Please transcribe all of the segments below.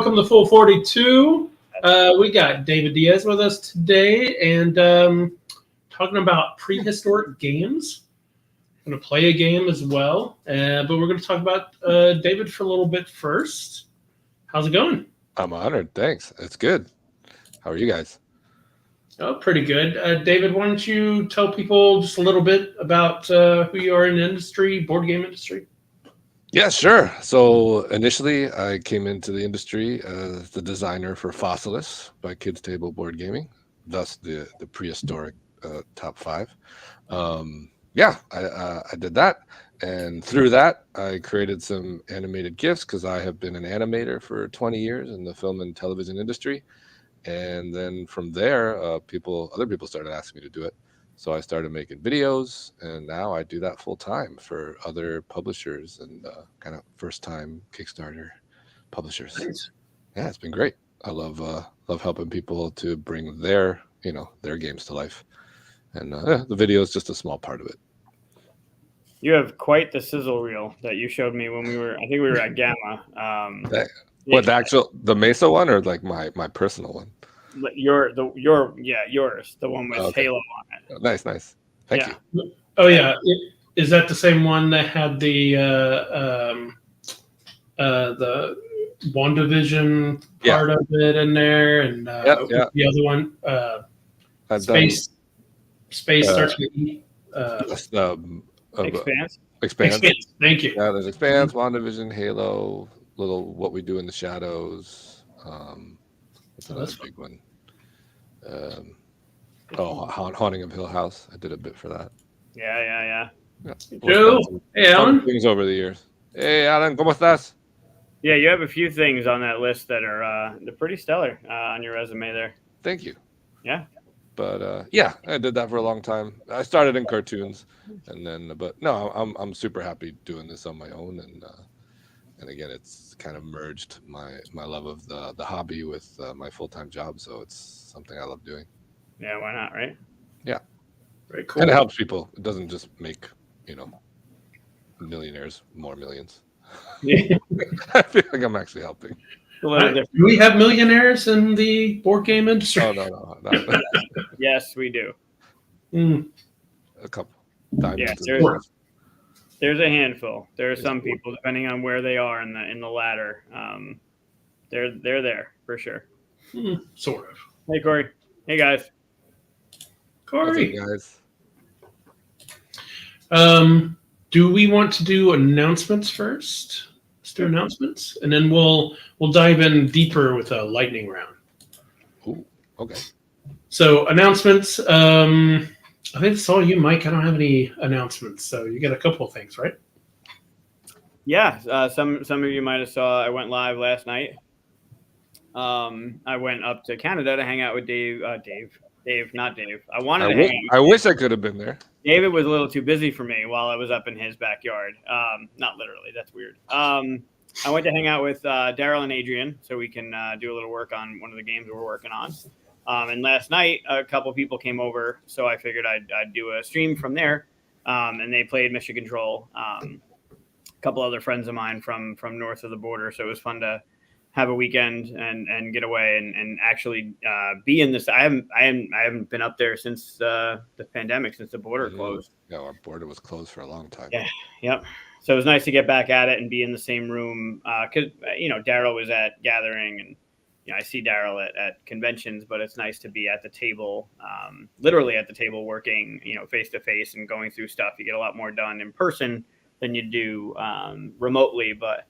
welcome to Full 42. We got David Diaz with us today, and talking about prehistoric games. I'm going to play a game as well, but we're going to talk about David for a little bit first. How's it going? I'm honored. Thanks. It's good. How are you guys? Oh, pretty good. David, why don't you tell people just a little bit about who you are in the industry, board game industry? Yeah, sure. So initially, I came into the industry as the designer for Fossilis by Kids Table Board Gaming, thus the prehistoric top 5. I did that, and through that, I created some animated GIFs because I have been an animator for 20 years in the film and television industry. And then from there, other people started asking me to do it. So I started making videos, and now I do that full time for other publishers and kind of first time Kickstarter publishers. Nice. Yeah, it's been great. I love helping people to bring their games to life, and the video is just a small part of it. You have quite the sizzle reel that you showed me when I think we were at Gamma. What, the Mesa one or like my personal one? Yours, the one with Halo on it. Nice. Thank you. Oh yeah, is that the same one that had the WandaVision part of it in there, and the other one, space starts with E. Expanse. Thank you. Yeah, there's Expanse, WandaVision, Halo, little What We Do in the Shadows. What's another big one? Haunting of Hill House. I did a bit for that. Yeah. Joe, hey Alan. Things over the years. Hey Alan, ¿cómo estás? Yeah, you have a few things on that list that are they're pretty stellar on your resume there. Thank you. Yeah. But I did that for a long time. I started in cartoons, and then I'm super happy doing this on my own, and again, it's kind of merged my love of the hobby with my full-time job, so it's something I love doing. Yeah, why not, right? Yeah. Very cool. And it helps people. It doesn't just make, millionaires more millions. Yeah. I feel like I'm actually helping. Do we have millionaires in the board game industry? Oh, no. Yes, we do. A couple. Diamonds. Yeah, there's a handful. There are some people, depending on where they are in the ladder. They're there for sure. Sort of. Hey, Corey. Hey, guys. Corey. Guys. Do we want to do announcements first? Let's do announcements, and then we'll dive in deeper with a lightning round. Ooh, okay. So announcements. I think it's all you, Mike. I don't have any announcements, so you got a couple of things, right? Yeah, some of you might have saw I went live last night. I went up to Canada to hang out with Dave, not Dave. I wanted to hang out. I wish I could have been there. David was a little too busy for me while I was up in his backyard. Not literally. That's weird. I went to hang out with Daryl and Adrian so we can do a little work on one of the games we're working on. And last night, a couple people came over, so I figured I'd do a stream from there. And they played Mission Control. A couple other friends of mine from north of the border, so it was fun to have a weekend and get away and actually be in this. I haven't been up there since the pandemic, since the border closed. Yeah, our border was closed for a long time. Yeah, yep. So it was nice to get back at it and be in the same room because Daryl was at Gathering, and I see Daryl at conventions, but it's nice to be at the table, literally at the table, working face to face and going through stuff. You get a lot more done in person than you do remotely, but.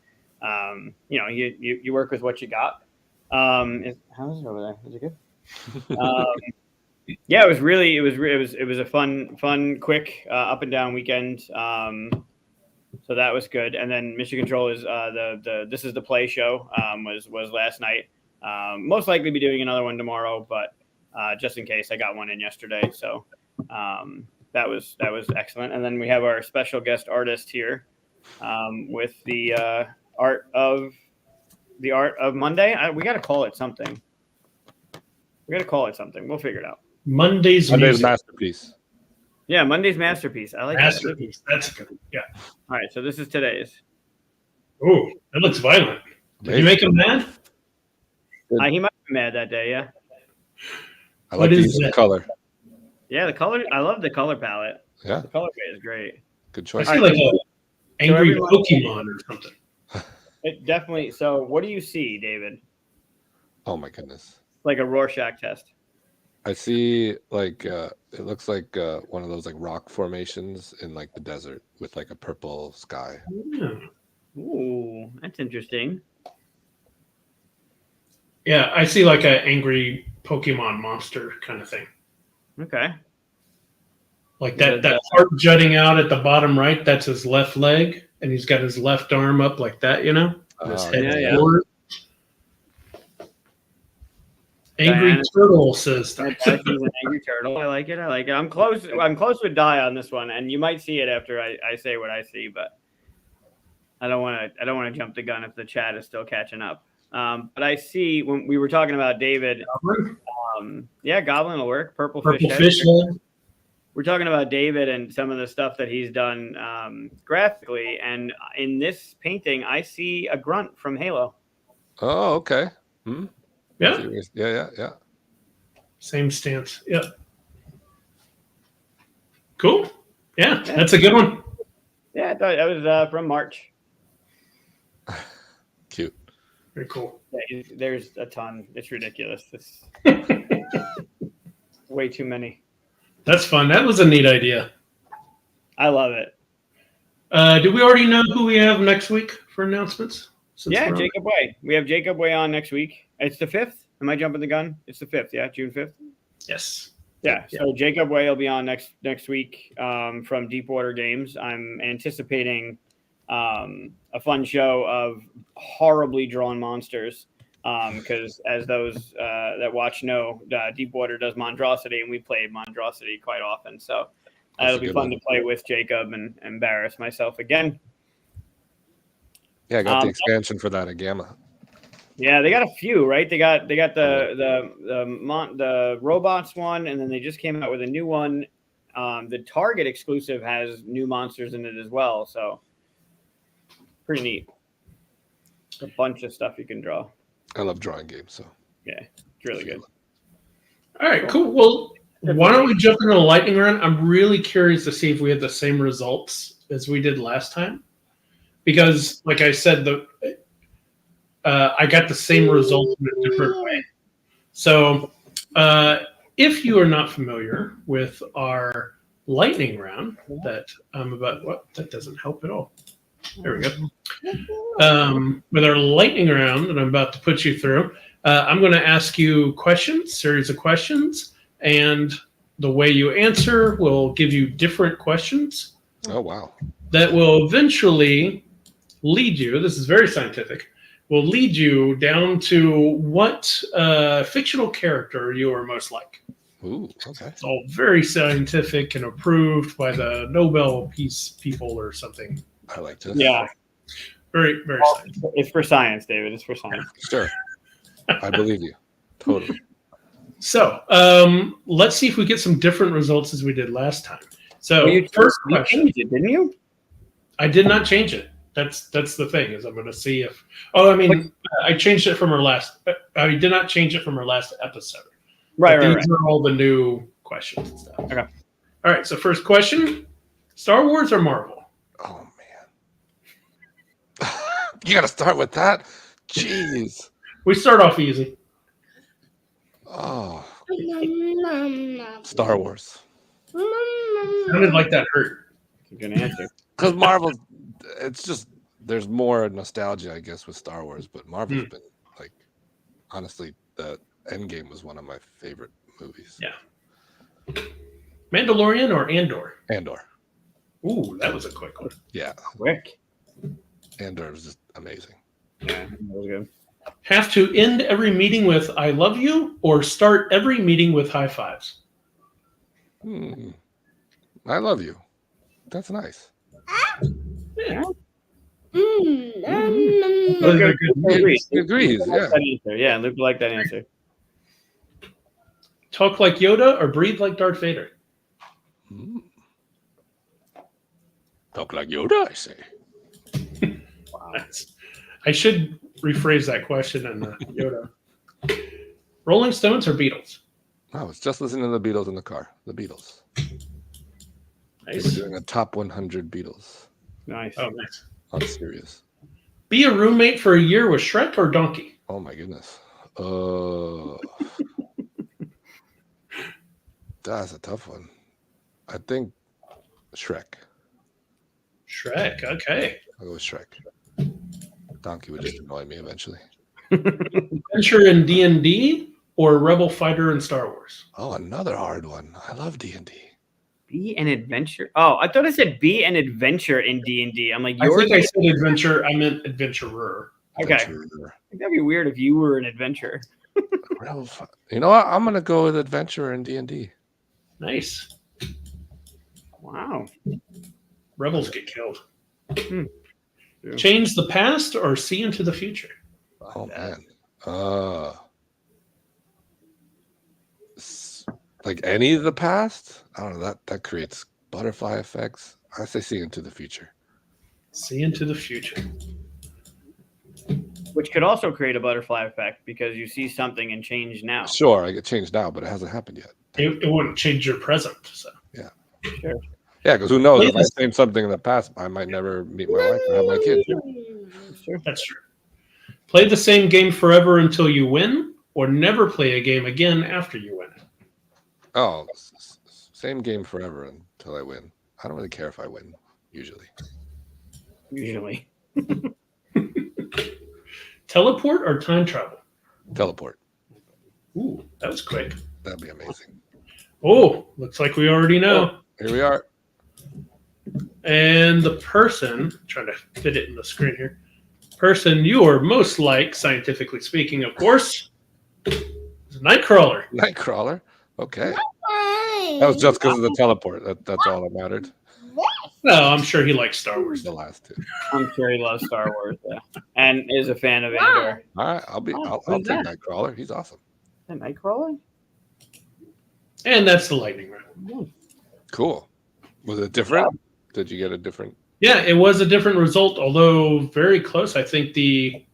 You work with what you got. How is it over there? Is it good? Yeah, it was a fun, quick up and down weekend. So that was good. And then Mission Control is the This Is the Play show was last night. Most likely be doing another one tomorrow, but just in case, I got one in yesterday. So that was excellent. And then we have our special guest artist here with the art of Monday. We got to call it something. We'll figure it out. Monday's masterpiece. Yeah, Monday's masterpiece. I like masterpiece. That's good. Yeah. All right, so this is today's. Oh, that looks violent. Did you make him mad? He might be mad that day. Yeah. I What like is these in that? color. Yeah, the color. I love the color palette. Yeah, The color palette is great. good I choice. see like a angry everyone- Pokemon or something. It definitely. So, what do you see, David? Oh my goodness. Like a Rorschach test. I see like it looks like one of those like rock formations in like the desert with like a purple sky. Yeah. Ooh, that's interesting. Yeah, I see like an angry Pokemon monster kind of thing. Okay. Like that part jutting out at the bottom right, that's his left leg, and he's got his left arm up like that, and his head yeah. forward. Angry Diana- Turtle says that. He's an angry turtle. I like it. I'm close with Di on this one, and you might see it after I say what I see, but I don't want to jump the gun if the chat is still catching up. But I see when we were talking about David. Goblin will work. Purple fish head. We're talking about David and some of the stuff that he's done graphically, and in this painting, I see a grunt from Halo. Oh, okay. Yeah. Yeah. Same stance. Yep. Cool. Yeah, that's a good one. Yeah, I thought that was from March. Cute. Very cool. Yeah, there's a ton. It's ridiculous. It's way too many. That's fun. That was a neat idea. I love it. Do we already know who we have next week for announcements? Yeah, Jacob Way. We have Jacob Way on next week. It's the 5th. Am I jumping the gun? It's the 5th, yeah? June 5th? Yes. Yeah, so Jacob Way will be on next week from Deepwater Games. I'm anticipating a fun show of horribly drawn monsters because as those that watch know, Deepwater does Monstrosity, and we play Monstrosity quite often. So it'll be fun to play with Jacob and embarrass myself again. Yeah, I got the expansion for that at Gamma. Yeah, they got a the right? They got the robots one, and then they just came out with a new one. The Target exclusive has new monsters in it as well, so pretty neat. A bunch of stuff you can draw. I love drawing games, so yeah, it's really good. All right, cool. Well, why don't we jump into the lightning round? I'm really curious to see if we had the same results as we did last time, because, like I said, I got the same result in a different way. So, if you are not familiar with our lightning round, that doesn't help at all. There we go. With our lightning round that I'm about to put you through, I'm going to ask you series of questions, and the way you answer will give you different questions. Oh, wow. That will eventually lead you, this is very scientific, will lead you down to what fictional character you are most like. Ooh, okay. It's all very scientific and approved by the Nobel Peace people or something. I like this. Yeah. Very, very scientific. It's for science, David. It's for science. Sure. I believe you. Totally. So let's see if we get some different results as we did last time. So you changed it, didn't you? I did not change it. That's the thing, is I'm going to see if. I changed it from our last. I did not change it from our last episode. Right. These are all the new questions and stuff. Okay. All right. So first question: Star Wars or Marvel? Oh man, you got to start with that. Jeez. We start off easy. Oh. Star Wars. Sounded like that hurt. That's a good answer. Because Marvel, it's just there's more nostalgia, I guess, with Star Wars. But Marvel's been like, honestly, the Endgame was one of my favorite movies. Yeah. Mandalorian or Andor? Andor. Ooh, that was a quick one. Yeah. Quick. Andor was just amazing. Yeah, that was good. Have to end every meeting with "I love you" or start every meeting with high fives? I love you. That's nice. Yeah. He agrees. Yeah. Yeah, Luke liked that answer. Talk like Yoda or breathe like Darth Vader? Talk like Yoda, I say. Wow. I should rephrase that question in Yoda. Rolling Stones or Beatles? I was just listening to the Beatles in the car. The Beatles. They were Nice. doing a top 100 Beatles Nice. Oh, nice. on Sirius. Be a roommate for a year with Shrek or Donkey? Oh my goodness. That's a tough one. I think Shrek. Shrek. Okay. I'll go with Shrek. Donkey would just annoy me eventually. Adventure in D&D or Rebel Fighter in Star Wars? Oh, another hard one. I love D&D. Be an adventure. Oh, I thought I said be an adventure in D&D. I'm like, I yours. think I said adventure. I meant adventurer. Okay. Adventurer. I think that'd be weird if you were an adventurer. You know what? I'm gonna go with adventurer in D&D. Nice. Wow. Rebels get killed. Yeah. Change the past or see into the future? Oh man. Like any of the past? I don't know. That creates butterfly effects. I say see into the future. See into the future. Which could also create a butterfly effect because you see something and change now. Sure, I get changed now, but it hasn't happened yet. It wouldn't change your present. So Yeah. Sure. Yeah, because who knows? If I say something in the past, I might never meet my wife or have my kids. Sure. that's true. Play the same game forever until you win, or never play a game again after you win it. Oh, same game forever until I win. I don't really care if I win, usually. Usually. Teleport or time travel? Teleport. Ooh, that was quick. That'd be amazing. Oh, looks like we already know. Here we are. And the person, trying to fit it in the screen here, person you are most like, scientifically speaking, of course, is Nightcrawler. Nightcrawler. Okay. That was just because of the teleport. That's all that mattered. No, I'm sure he likes Star Wars. The last two. I'm sure he loves Star Wars, yeah. And is a fan of Andor. All right, I'll who's take that? Nightcrawler. He's awesome. Is that Nightcrawler? And that's the lightning round. Cool. Was it different? Did you get a different? Yeah, it was a different result, although very close. I think the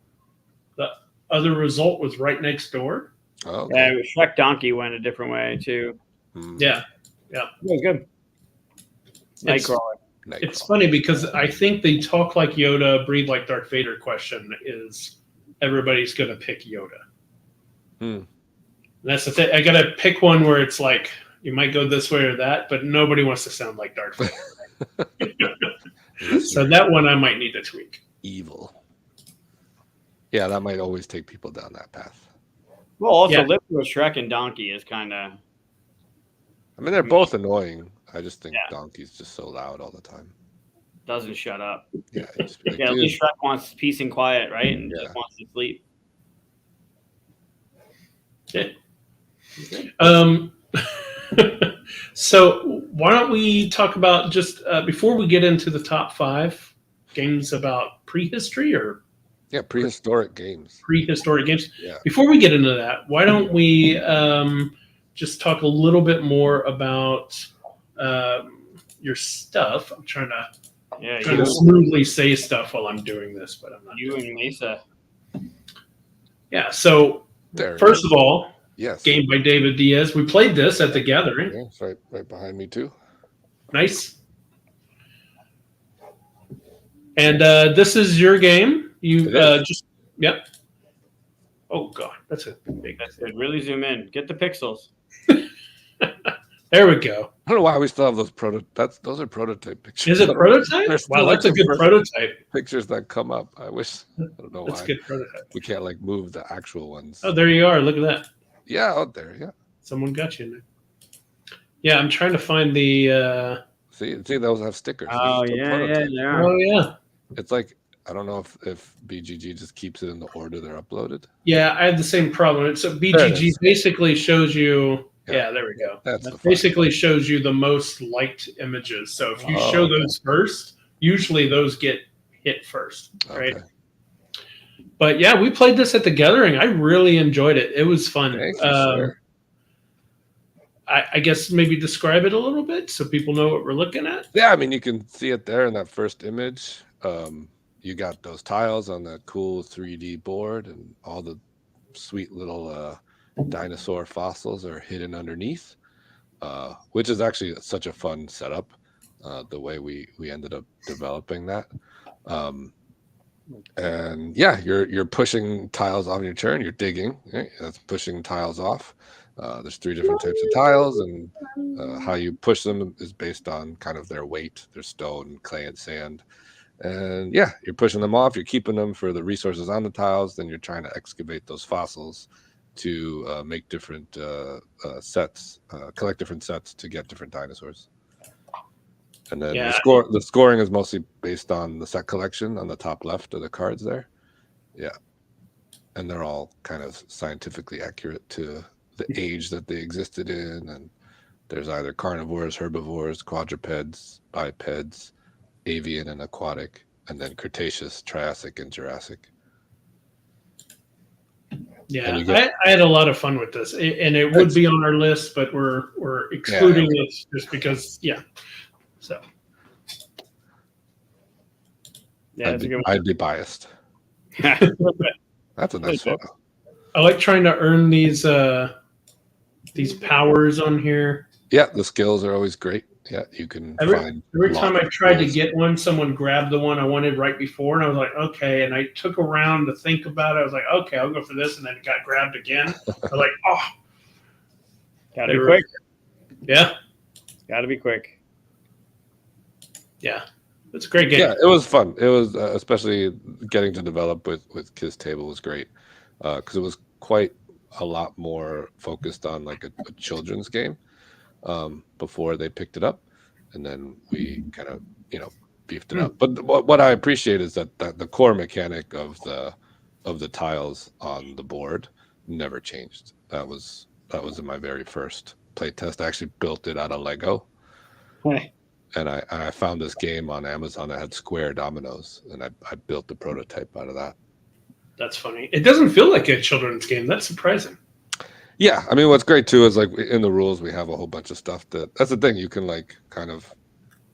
other result was right next door. Oh, Yeah, okay. Shrek Donkey went a different way too. Yeah. Yeah, good. It's- Nightcrawler. It's funny because I think the talk like Yoda, breathe like Darth Vader question is everybody's going to pick Yoda. Hmm. That's the thing. I got to pick one where it's like you might go this way or that, but nobody wants to sound like Darth Vader. So that one I might need to tweak. Evil. Yeah, that might always take people down that path. Well, also Yeah. live with Shrek and Donkey is kind of. I mean, they're both annoying. I just think Yeah. Donkey's just so loud all the time. Doesn't shut up. Yeah, you just be like, Yeah, at "Dude." least Shrek wants peace and quiet, right? And Yeah. just wants to sleep. Yeah. So why don't we talk about just before we get into the top 5 games about prehistory or Yeah, prehistoric games. prehistoric games? Yeah. Before we get into that, why don't we just talk a little bit more about your stuff? I'm trying Yeah, to smoothly say stuff while I'm doing this, but I'm not. you and Mesa. Yeah. So There. it first is. of all, Yes. game by David Diaz. We played this at the gathering. Yeah, it's right behind me too. Nice. And this is your game. You It is. just yep. Oh god, that's a big. That's good. Really zoom in. Get the pixels. There we go. I don't know why we still have those those are prototype pictures. Is it prototype? They're still Wow, that's a like good the first prototype. pictures that come up. I don't know That's why a good prototype. we can't like move the actual ones. Oh, there you are. Look at that. Yeah, out there. Yeah. Someone got you in there. Yeah, I'm trying to find the. See, those have stickers. Oh It's a yeah, prototype. yeah. Oh yeah, It's like I don't know if BGG just keeps it in the order they're uploaded. yeah. I had the same problem. So There it BGG is. basically shows you. Yeah. Yeah, there we go. That's That the fun. basically shows you the most liked images. So if you Oh, show okay. those first, usually those get hit first, right? Okay. But yeah, we played this at the gathering. I really enjoyed it. It was fun. Thanks for sharing. I guess maybe describe it a little bit so people know what we're looking at. Yeah, I mean you can see it there in that first image. You got those tiles on that cool 3D board and all the sweet little dinosaur fossils are hidden underneath, which is actually such a fun setup. The way we ended up developing that. And yeah, you're pushing tiles off your turn. You're digging. Right? That's pushing tiles off. There's 3 different types of tiles, and how you push them is based on kind of their weight. There's stone, clay, and sand. And yeah, you're pushing them off. You're keeping them for the resources on the tiles. Then you're trying to excavate those fossils to make different sets, collect different sets to get different dinosaurs. And then the scoring is mostly based on the set collection on the top left of the cards there. Yeah. And they're all kind of scientifically accurate to the age that they existed in. And there's either carnivores, herbivores, quadrupeds, bipeds, avian and aquatic, and then Cretaceous, Triassic, and Jurassic. Yeah, I had a lot of fun with this, and it would be on our list, but we're excluding it just because, So, yeah, that's a good one. I'd be biased. That's a nice photo. I like trying to earn these powers on here. Yeah, the skills are always great. Yeah, you can find. Every time I tried to get one, someone grabbed the one I wanted right before, and I was like, okay. And I took a round to think about it. I was like, okay, I'll go for this, and then it got grabbed again. I was like, oh, gotta be quick. Yeah, gotta be quick. Yeah, it's a great game. Yeah, it was fun. It was especially getting to develop with Kiss Table was great because it was quite a lot more focused on like a children's game before they picked it up, and then we kind of beefed it up. But what I appreciate is that the core mechanic of the tiles on the board never changed. That was in my very first play test. I actually built it out of Lego. Hey. And I found this game on Amazon that had square dominoes, and I built the prototype out of that. That's funny. It doesn't feel like a children's game. That's surprising. Yeah, I mean, what's great too is like in the rules we have a whole bunch of stuff that's the thing. You can like kind of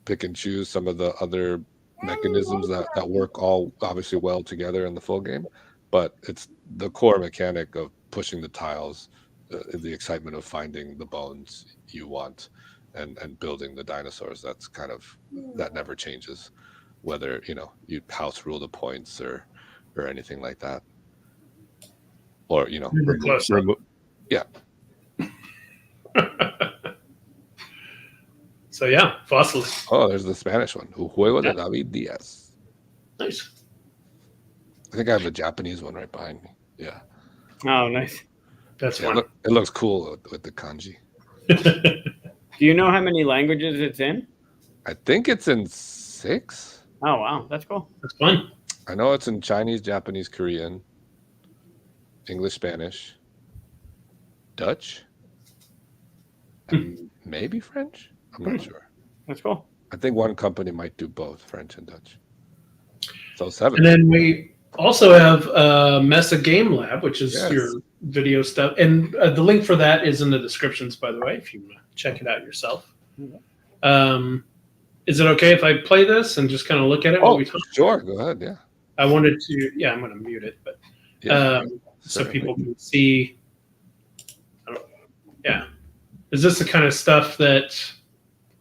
pick and choose some of the other mechanisms that work all obviously well together in the full game, but it's the core mechanic of pushing the tiles, the excitement of finding the bones you want. And building the dinosaurs, that's kind of that never changes, whether you house rule the points or anything like that, or yeah. So yeah, Fossilis. Oh, there's the Spanish one. Un juego de David Diaz. Nice. I think I have a Japanese one right behind me. Yeah. Oh, nice. That's one. It looks cool with the kanji. Do you know how many languages it's in? I think it's in 6. Oh, wow. That's cool. That's fun. I know it's in Chinese, Japanese, Korean, English, Spanish, Dutch, and maybe French. I'm not sure. That's cool. I think one company might do both French and Dutch. So 7. And then we also have Mesa Game Lab, which is your video stuff. And the link for that is in the descriptions, by the way, if you want to check it out yourself. Is it okay if I play this and just kind of look at it? Oh, sure. Go ahead. Yeah. I wanted to, I'm going to mute it, but so people can see. Is this the kind of stuff that,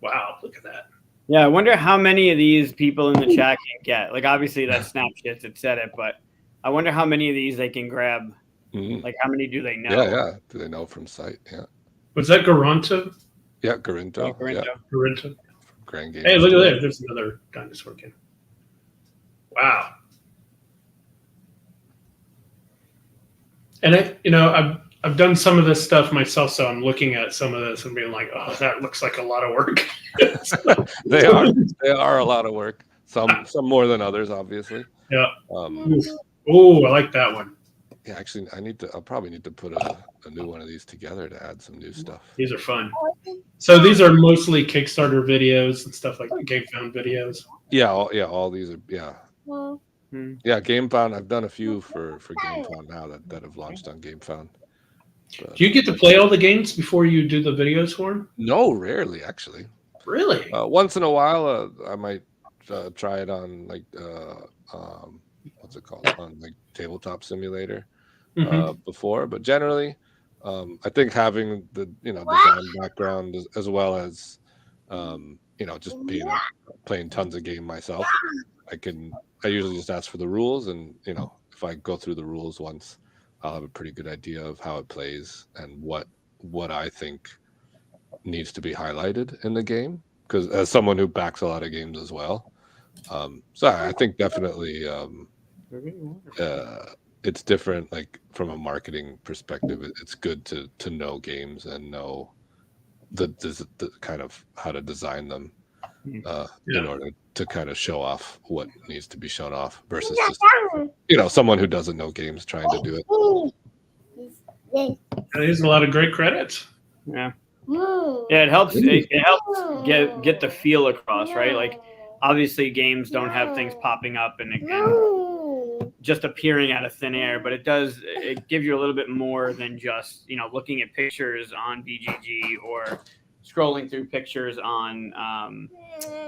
wow, look at that. Yeah, I wonder how many of these people in the chat can get. Like, obviously, that's Snapchat that said it, but I wonder how many of these they can grab. Mm-hmm. Like, how many do they know? Yeah. Do they know from sight? Yeah. Was that Garanto? Yeah, Garinto. Garinto. Grand game. Hey, look at that. There's another dinosaur game. Wow. And I've done some of this stuff myself, so I'm looking at some of this and being like, oh, that looks like a lot of work. They are a lot of work. Some more than others, obviously. Yeah. Oh, I like that one. Yeah, actually, I'll probably need to put a new one of these together to add some new stuff. These are fun. So these are mostly Kickstarter videos and stuff like the GameFound videos. Yeah, all these are Yeah, GameFound. I've done a few for GameFound now that have launched on GameFound. But, do you get to play all the games before you do the videos for them? No, rarely actually. Really? Once in a while, I might try it on like what's it called, on like Tabletop Simulator before, but generally I think having the design background as well as just playing tons of game myself, I usually just ask for the rules, and if I go through the rules once, I'll have a pretty good idea of how it plays and what I think needs to be highlighted in the game, because as someone who backs a lot of games as well, so I think definitely it's different, like from a marketing perspective. It's good to know games and know the kind of how to design them in order to kind of show off what needs to be shown off, versus just someone who doesn't know games trying to do it. There's a lot of great credits. Yeah, it helps. It helps get the feel across, right? Like, obviously, games don't have things popping up and just appearing out of thin air, but it gives you a little bit more than just looking at pictures on BGG or scrolling through pictures on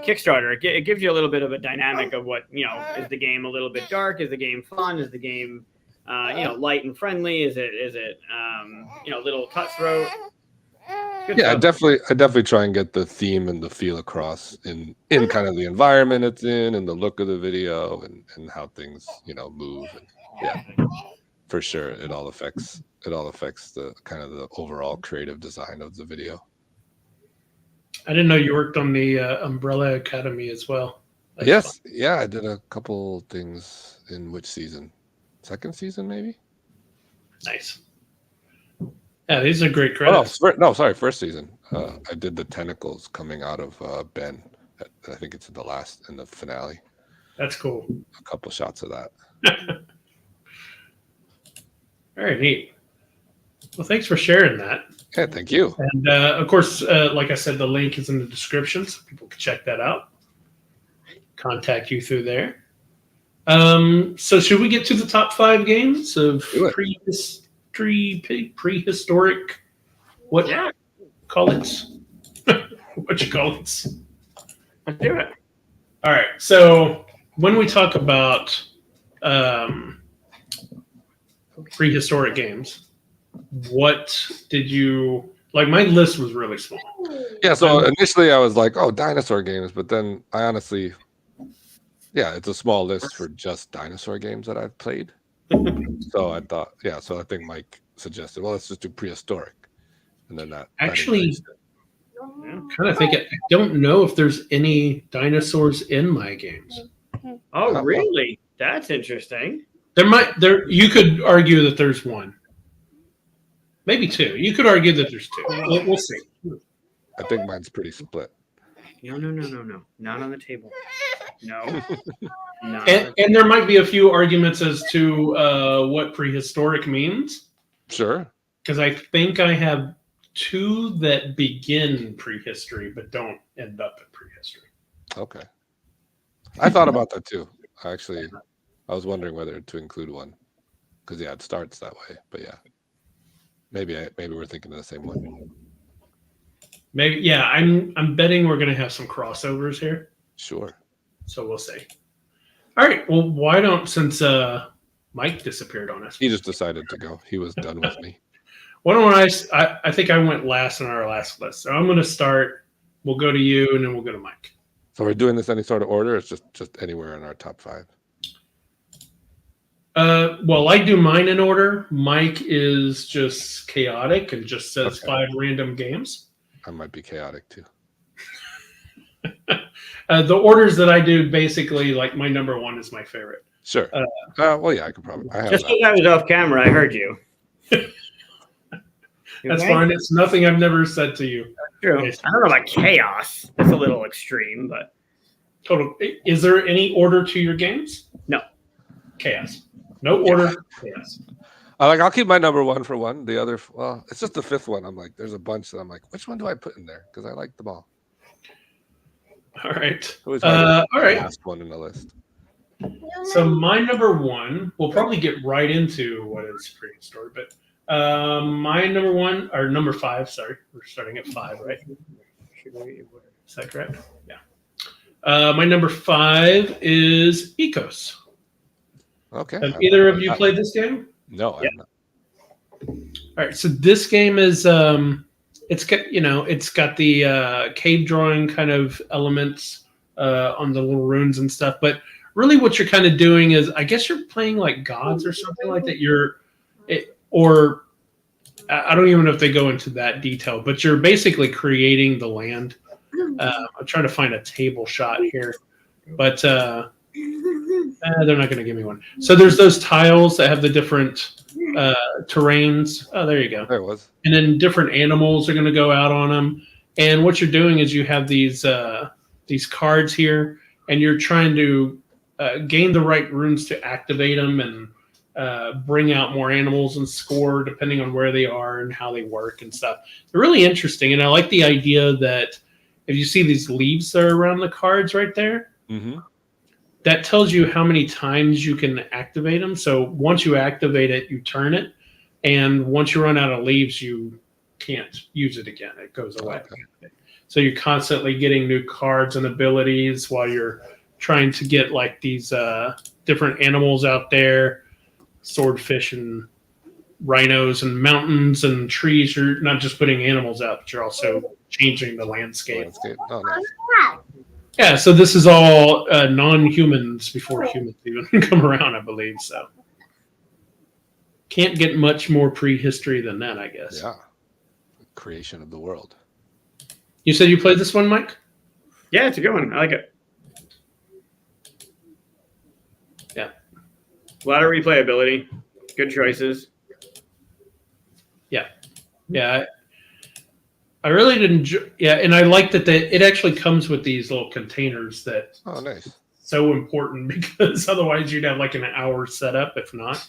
Kickstarter. It gives you a little bit of a dynamic of what is the game a little bit dark? Is the game fun? Is the game light and friendly? Is it a little cutthroat? Yeah, I definitely try and get the theme and the feel across in kind of the environment it's in, and the look of the video, and how things move. And yeah, for sure, it all affects the kind of the overall creative design of the video. I didn't know you worked on the Umbrella Academy as well. That's yes, fun. Yeah, I did a couple things in which season? Second season, maybe. Nice. Yeah, these are great credits. First season. I did the tentacles coming out of Ben. I think it's in the finale. That's cool. A couple shots of that. Very neat. Well, thanks for sharing that. Yeah, thank you. And of course, like I said, the link is in the description, so people can check that out. Contact you through there. So should we get to the top 5 games of prehistoric? What? Yeah. Call it? What you call it? Let's do it. All right. So when we talk about prehistoric games, what did you like? My list was really small. Yeah. So initially I was like, oh, dinosaur games, but then I honestly, it's a small list for just dinosaur games that I've played. So I thought, so I think Mike suggested, well, let's just do prehistoric. And then that actually, kind of think I don't know if there's any dinosaurs in my games. Oh, really? That's interesting. You could argue that there's one. Maybe 2. You could argue that there's 2. We'll see. I think mine's pretty split. No. Not on the table. No. And there might be a few arguments as to what prehistoric means. Sure. Because I think I have 2 that begin prehistory but don't end up in prehistory. Okay. I thought about that too. I was wondering whether to include one, because it starts that way. But maybe we're thinking of the same one. Maybe I'm betting we're going to have some crossovers here. Sure. So we'll see. All right. Well, why don't, since Mike disappeared on us, he just decided to go. He was done with me. Why don't I think I went last on our last list. So I'm going to start. We'll go to you, and then we'll go to Mike. So we're doing this any sort of order? Or it's just anywhere in our top 5? Well, I do mine in order. Mike is just chaotic and just says 5 random games. I might be chaotic too. The orders that I do, basically, like my number 1 is my favorite. Sure. I could probably. Just because I was off camera, I heard you. That's fine. It's nothing I've never said to you. True. I don't know about chaos. That's a little extreme, but total. Is there any order to your games? No. Chaos. No order. Chaos. I'll keep my number 1 for 1. The other, it's just the 5th one. I'm like, there's a bunch that I'm like, which one do I put in there? Because I like them all. All right. All right. Last one in the list. So my number 1, we'll probably get right into what is prehistory, but my number 1 or number 5. Sorry, we're starting at 5, right? Is that correct? Yeah. My number 5 is Ecos. Okay. Have either of you played this game? No, I'm not. All right, so this game is it's got the cave drawing kind of elements on the little runes and stuff, but really what you're kind of doing is, I guess you're playing like gods or something like that. Or I don't even know if they go into that detail, but you're basically creating the land. I'm trying to find a table shot here, but they're not going to give me one. So there's those tiles that have the different terrains. Oh, there you go. There it was. And then different animals are going to go out on them. And what you're doing is you have these cards here, and you're trying to gain the right runes to activate them and bring out more animals and score depending on where they are and how they work and stuff. They're really interesting, and I like the idea that if you see these leaves that are around the cards right there, that tells you how many times you can activate them. So once you activate it, you turn it, and once you run out of leaves, you can't use it again. It goes away. Okay. So you're constantly getting new cards and abilities while you're trying to get like these different animals out there, swordfish and rhinos and mountains and trees. You're not just putting animals out, but you're also changing the landscape. Oh, nice. Yeah, so this is all non-humans before humans even come around, I believe. So can't get much more prehistory than that, I guess. Yeah, creation of the world. You said you played this one, Mike? Yeah, it's a good one. I like it. Yeah. A lot of replayability. Good choices. Yeah. I really did enjoy. Yeah, and I like that it actually comes with these little containers that. Oh, nice. So important, because otherwise you'd have like an hour setup, if not.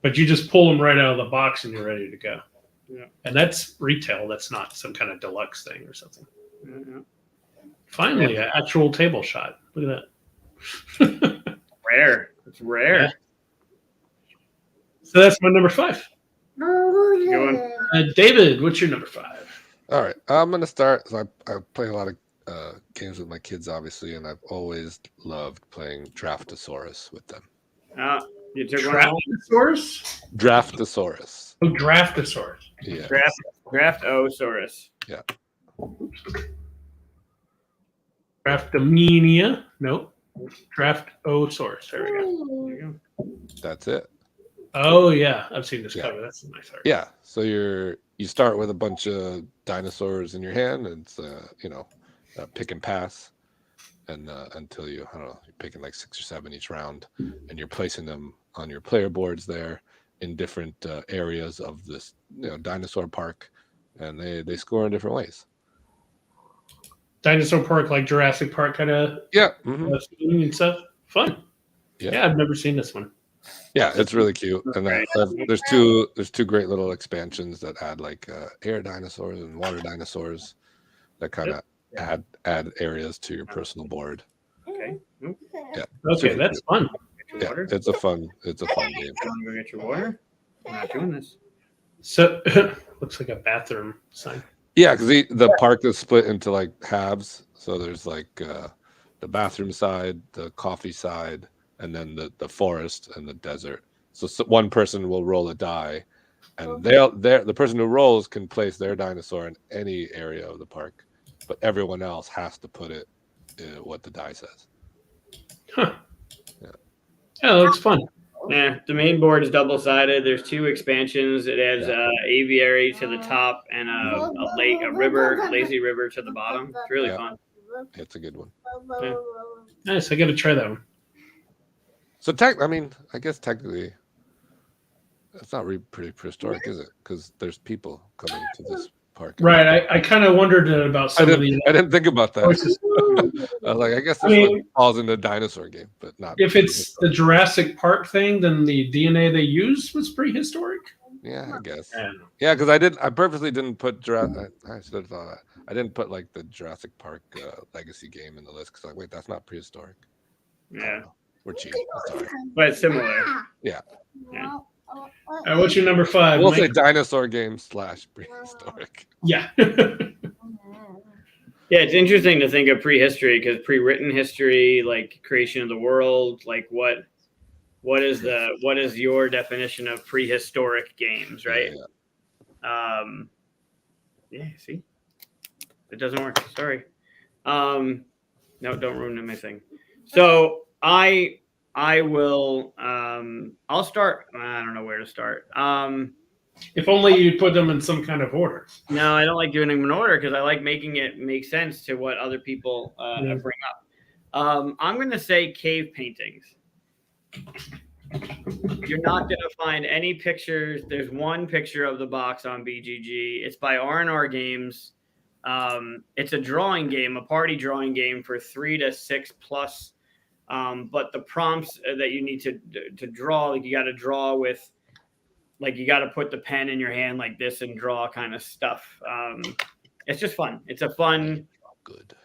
But you just pull them right out of the box and you're ready to go. Yeah. And that's retail. That's not some kind of deluxe thing or something. Yeah. Finally, an actual table shot. Look at that. Rare. It's rare. Yeah. So that's my number 5. Good one. David, what's your number 5? All right, I'm gonna start. So I play a lot of games with my kids, obviously, and I've always loved playing Draftosaurus with them. You took one home? Draftosaurus. Oh, Draftosaurus. Yeah. Draftosaurus. Yeah. Draftomania. Nope. Draftosaurus. There we go. There you go. That's it. Oh yeah, I've seen this cover. That's a nice art. Yeah. So you start with a bunch of dinosaurs in your hand, and it's pick and pass, and until you're picking like 6 or 7 each round, and you're placing them on your player boards there in different areas of this dinosaur park, and they score in different ways. Dinosaur Park, like Jurassic Park, kind of and stuff. Fun. Yeah, I've never seen this one. Yeah, it's really cute, and there's two great little expansions that add like air dinosaurs and water dinosaurs that kind of add areas to your personal board. Okay. Yeah. Okay, that's fun. Yeah, it's a fun game. You want to go get your water? I'm not doing this. So looks like a bathroom sign. Yeah, because the park is split into like halves. So there's like the bathroom side, the coffee side, and then the forest and the desert. So one person will roll a die, and the person who rolls can place their dinosaur in any area of the park, but everyone else has to put it what the die says. Huh. Yeah, that looks fun. Yeah, the main board is double-sided. There's 2 expansions. It adds aviary to the top and a lazy river to the bottom. It's really fun. It's a good one. Yeah. Nice. I got to try that one. So I guess technically, it's not really pretty prehistoric, is it? Because there's people coming to this park. Right. I kind of wondered about some of these. I didn't think about that. I was like, I guess this one falls in the dinosaur game, but not. If it's the Jurassic Park thing, then the DNA they used was prehistoric. Yeah, I guess. Yeah, because I purposely didn't put Jurassic. I should have thought that. I didn't put like the Jurassic Park legacy game in the list because wait, that's not prehistoric. Yeah. We're cheap. Sorry. But it's similar. Yeah. All right, what's your number 5? We'll say dinosaur game / prehistoric. Yeah. Yeah, it's interesting to think of prehistory because pre-written history, like creation of the world, like what what is your definition of prehistoric games, right? Yeah. See, it doesn't work. Sorry. No, don't ruin my thing. So I will. I'll start. I don't know where to start. If only you put them in some kind of order. No, I don't like doing them in order because I like making it make sense to what other people bring up. I'm going to say cave paintings. You're not going to find any pictures. There's one picture of the box on BGG. It's by R&R Games. It's a drawing game, a party drawing game for 3 to 6 plus. But the prompts that you need to draw, like you got to draw with, like you got to put the pen in your hand like this and draw kind of stuff. It's just fun. It's a fun,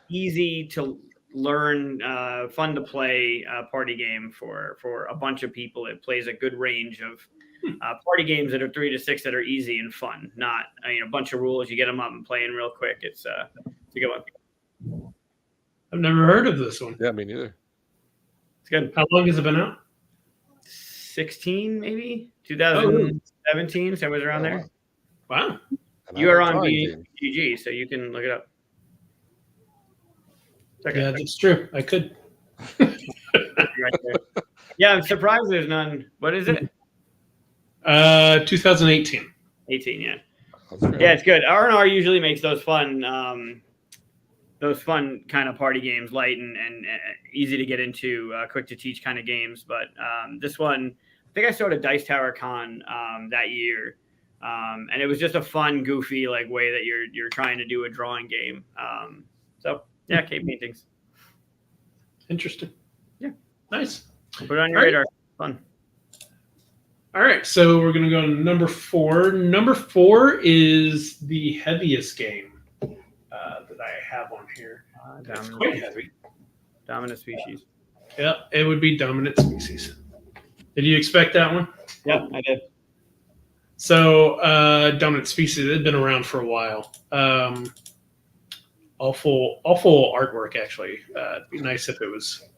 easy to learn, fun to play party game for a bunch of people. It plays a good range of party games that are 3 to 6 that are easy and fun. Not a bunch of rules. You get them up and playing real quick. It's a good one. I've never heard of this one. Yeah, me neither. It's good. How long has it been out? 16 maybe 2017, so it was around there. Wow. You are on BGG, so you can look it up. Yeah, that's true. I could. Yeah, I'm surprised there's none. What is it? 2018. 18, yeah. Yeah, it's good. R&R usually makes those fun kind of party games, light and easy to get into, quick to teach kind of games. But this one, I think I saw it at Dice Tower Con that year, and it was just a fun, goofy like way that you're trying to do a drawing game. So yeah, cave paintings. Interesting. Yeah, nice. Put it on your radar. Fun. All right, so we're gonna go to number 4. Number 4 is the heaviest game that I have on here. It's quite heavy. Dominant Species. Yeah, it would be Dominant Species. Did you expect that one? Yeah, I did. So, Dominant Species, they've been around for a while. Awful artwork, actually. It'd be nice if it was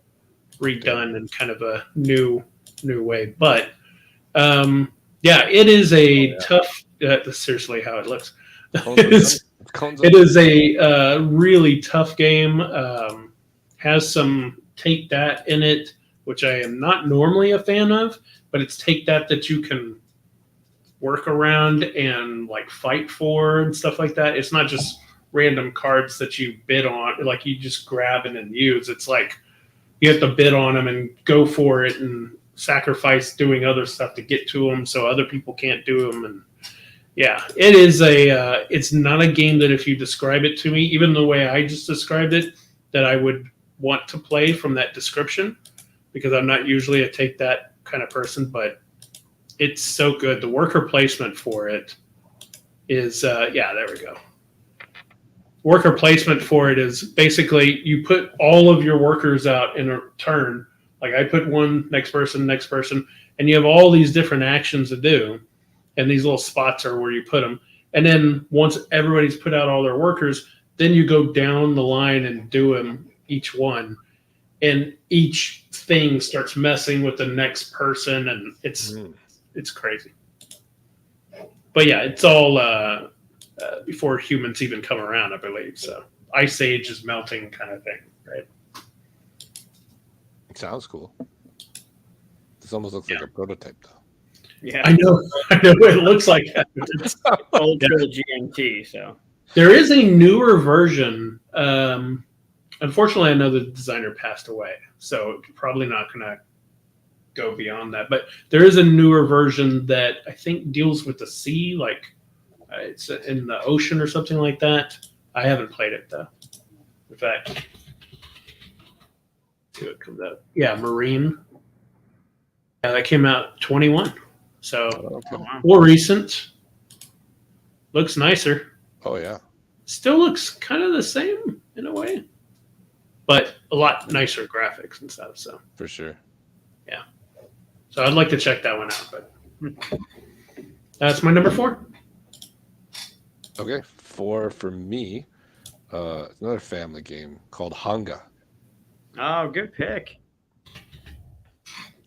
redone in kind of a new way. But, yeah, it is a tough. That's seriously how it looks. It is a really tough game. Has some take that in it, which I am not normally a fan of, but it's take that you can work around and like fight for and stuff like that. It's not just random cards that you bid on, like you just grab and then use. It's like you have to bid on them and go for it and sacrifice doing other stuff to get to them so other people can't do them. And yeah, it is it's not a game that if you describe it to me, even the way I just described it, that I would want to play from that description, because I'm not usually a take that kind of person, but it's so good. The worker placement for it is, yeah, there we go. Worker placement for it is basically you put all of your workers out in a turn. Like I put one, next person, and you have all these different actions to do. And these little spots are where you put them. And then once everybody's put out all their workers, then you go down the line and do them each one. And each thing starts messing with the next person, and it's crazy. But yeah, it's all before humans even come around, I believe. So Ice Age is melting kind of thing, right? It sounds cool. This almost looks like a prototype, though. Yeah, I know. It looks like that. It's old school GMT. So there is a newer version. Unfortunately, I know the designer passed away, so probably not going to go beyond that. But there is a newer version that I think deals with the sea, like it's in the ocean or something like that. I haven't played it though. In fact, see what comes out. Yeah, Marine. Yeah, that came out 21. So more recent. Looks nicer. Oh yeah. Still looks kind of the same in a way, but a lot nicer graphics and stuff. So for sure. Yeah. So I'd like to check that one out, but that's my number 4. Okay, 4 for me. Another family game called Hanga. Oh, good pick.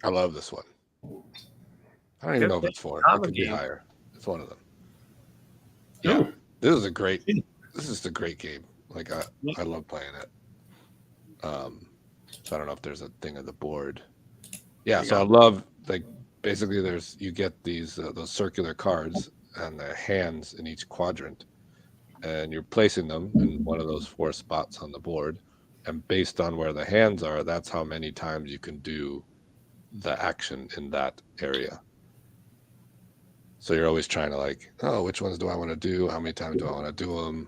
I love this one. I don't even know if it's 4. It could be higher. It's one of them. Yeah, Oh. this is a great game. Like I love playing it. So I don't know if there's a thing on the board. Yeah, so I love, like, basically you get these those circular cards and the hands in each quadrant, and you're placing them in one of those 4 spots on the board, and based on where the hands are, that's how many times you can do the action in that area. So you're always trying to, like, oh, which ones do I want to do? How many times do I want to do them?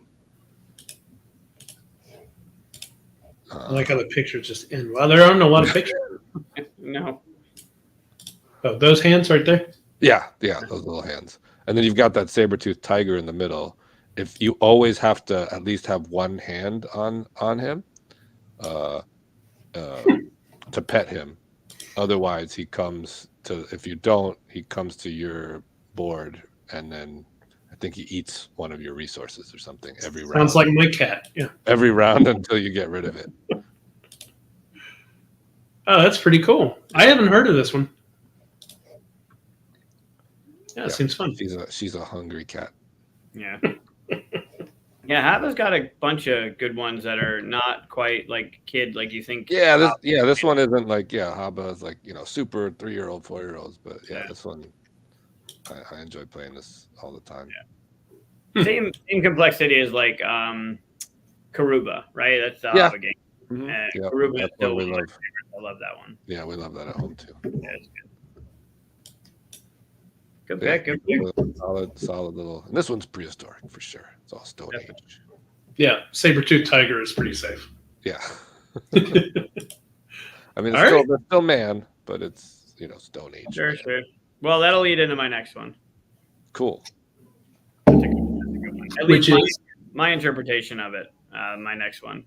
I like how the pictures just end. Well, there aren't a lot of pictures. No. Oh, those hands right there? Yeah, those little hands. And then you've got that saber-toothed tiger in the middle. If you always have to at least have one hand on him to pet him. Otherwise, he comes to, if you don't, he comes to your board, and then I think he eats one of your resources or something every round. Sounds like my cat. Yeah. Every round until you get rid of it. Oh, that's pretty cool. I haven't heard of this one. Yeah, it seems fun. She's a hungry cat. Yeah. Yeah, Hava's got a bunch of good ones that are not quite like kid, like you think. Yeah, this one isn't like, Hava is like, super 3-year-old, 4-year-olds, but this one, I enjoy playing this all the time. Yeah. Same complexity as like Karuba, right? That's the Hava game. Mm-hmm. Karuba is still one of my favorites. I love that one. Yeah, we love that at home too. Yeah, it's good. Good pick. Good pick. Solid little. And this one's prehistoric for sure. It's all Stone Age. Yeah, saber-toothed tiger is pretty safe. Yeah. I mean, it's still man, but it's Stone Age. Sure. Well, that'll lead into my next one. Cool. That's a good one. At least my interpretation of it. My next one.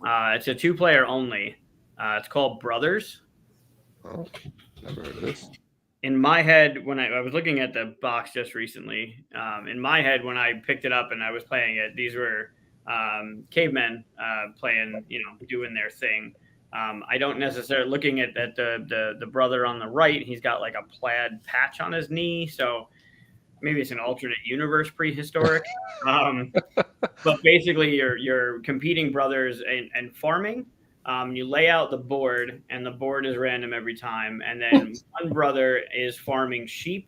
It's a 2-player only. It's called Brothers. Oh, never heard of this. In my head, when I was looking at the box just recently, in my head, when I picked it up and I was playing it, these were cavemen playing, doing their thing. I don't necessarily, looking at the brother on the right, he's got like a plaid patch on his knee. So maybe it's an alternate universe prehistoric. But basically you're competing brothers and farming. You lay out the board, and the board is random every time. And then one brother is farming sheep,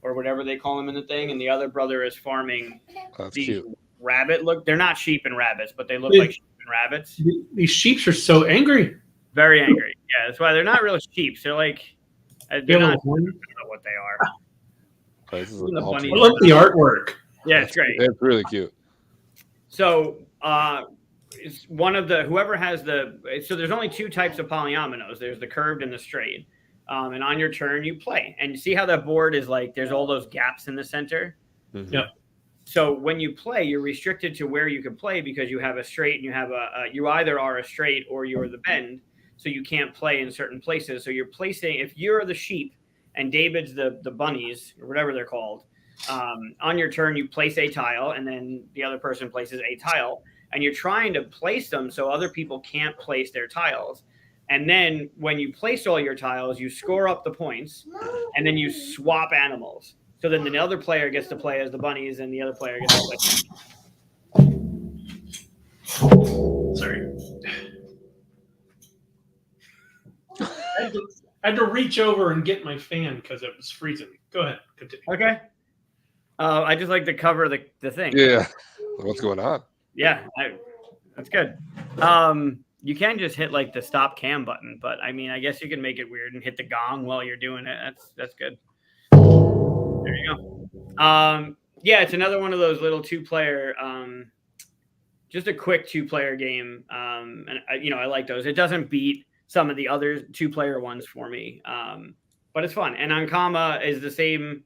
or whatever they call them in the thing, and the other brother is farming these rabbit. Look, they're not sheep and rabbits, but they look like sheep and rabbits. These sheep are so angry. Very angry. Yeah, that's why they're not real sheep. They're like, they're not, I don't know what they are. I love the artwork. Yeah, it's great. It's really cute. So, it's one of the whoever has so there's only 2 types of polyominoes. There's the curved and the straight. And on your turn you play, and you see how that board is like there's all those gaps in the center. Mm-hmm. Yep. So when you play, you're restricted to where you can play because you have a straight and you have you either are a straight or you're the bend. So you can't play in certain places. So you're placing, if you're the sheep and David's the bunnies or whatever they're called, on your turn you place a tile, and then the other person places a tile. And you're trying to place them so other people can't place their tiles. And then when you place all your tiles, you score up the points, and then you swap animals. So then the other player gets to play as the bunnies, and the other player gets to play. Sorry. I had to reach over and get my fan because it was freezing. Go ahead. Continue. Okay. I just like to cover the thing. Yeah. What's going on? Yeah, that's good. You can just hit like the stop cam button, but I mean, I guess you can make it weird and hit the gong while you're doing it. That's good. There you go. Yeah, it's another one of those little 2-player, just a quick 2-player game. And I like those. It doesn't beat some of the other 2-player ones for me, but it's fun. And Ankama is the same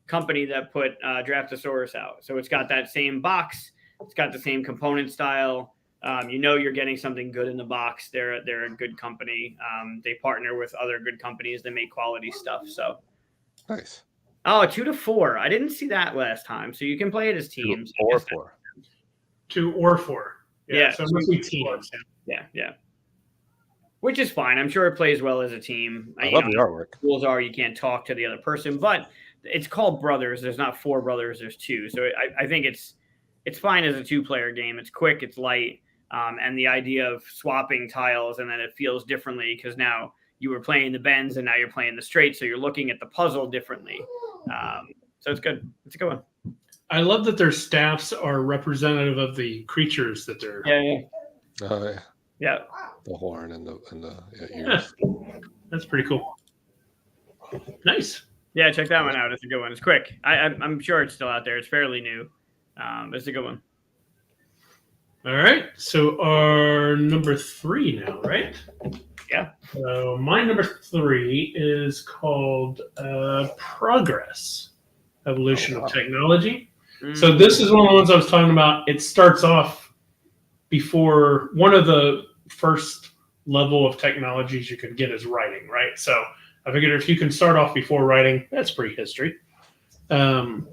company that put Draftosaurus out, so it's got that same box. It's got the same component style. You're getting something good in the box. They're a good company. They partner with other good companies that make quality stuff. So nice. Oh, 2 to 4. I didn't see that last time. So you can play it as teams. 2 or 4. 2 or 4. Yeah. So it must be teams. Yeah. which is fine. I'm sure it plays well as a team. I love the artwork. Rules are you can't talk to the other person, but it's called Brothers. There's not 4 brothers. There's 2. So I think it's fine as a 2-player game. It's quick. It's light. And the idea of swapping tiles and then it feels differently because now you were playing the bends and now you're playing the straight. So you're looking at the puzzle differently. So it's good. It's a good one. I love that their staffs are representative of the creatures that they're. Yeah. Oh yeah. Yeah. The horn and the ears. That's pretty cool. Nice. Yeah, check that one out. It's a good one. It's quick. I'm sure it's still out there. It's fairly new. But it's a good one. All right. So our number 3 now, right? Yeah. So my number 3 is called Progress, Evolution of Technology. So this is one of the ones I was talking about. It starts off before one of the first level of technologies you could get is writing, right? So I figured if you can start off before writing, that's prehistory. And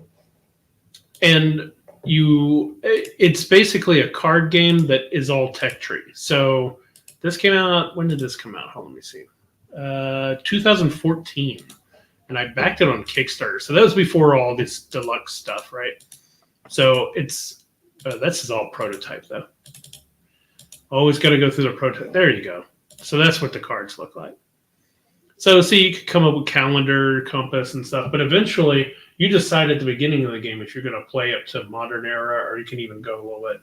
it's basically a card game that is all tech tree. So this came out, when did this come out? Hold on, let me see. 2014. And I backed it on Kickstarter. So that was before all this deluxe stuff, right? So it's, this is all prototype though. Always got to go through the prototype. There you go. So that's what the cards look like. So you could come up with calendar, compass, and stuff. But eventually, you decide at the beginning of the game if you're going to play up to modern era, or you can even go a little bit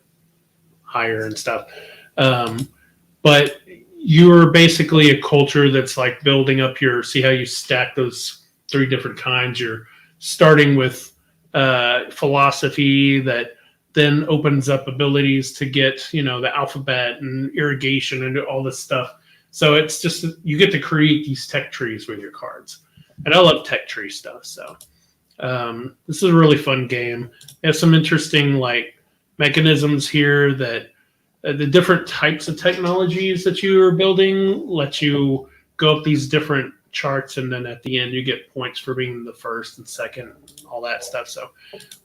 higher and stuff. But you're basically a culture that's like building up see how you stack those 3 different kinds. You're starting with philosophy that then opens up abilities to get, the alphabet and irrigation and all this stuff. So it's just, you get to create these tech trees with your cards. And I love tech tree stuff. So this is a really fun game. It has some interesting mechanisms here that the different types of technologies that you are building let you go up these different charts. And then at the end, you get points for being the first and second, all that stuff. So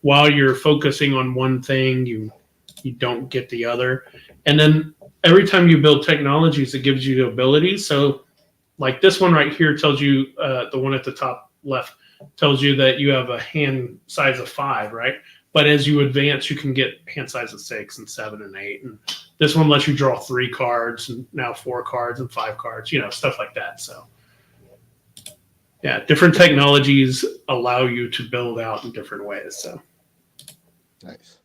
while you're focusing on one thing, you don't get the other. And then every time you build technologies, it gives you abilities. So like this one right here tells you, the one at the top left tells you that you have a hand size of 5, right? But as you advance, you can get hand size of 6 and 7 and 8. And this one lets you draw 3 cards and now 4 cards and 5 cards, stuff like that. So yeah, different technologies allow you to build out in different ways. So nice.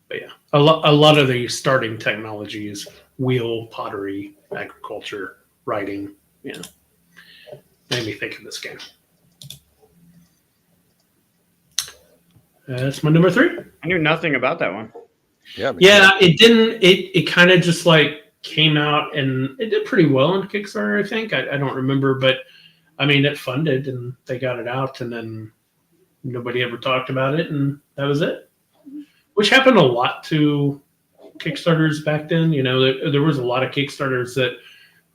But yeah, a lot of the starting technologies, wheel, pottery, agriculture, writing, made me think of this game. That's my number 3. I knew nothing about that one. Yeah. It didn't. It kind of just came out and it did pretty well on Kickstarter. I think I don't remember, but I mean it funded and they got it out, and then nobody ever talked about it, and that was it. Which happened a lot to Kickstarters back then. There was a lot of Kickstarters that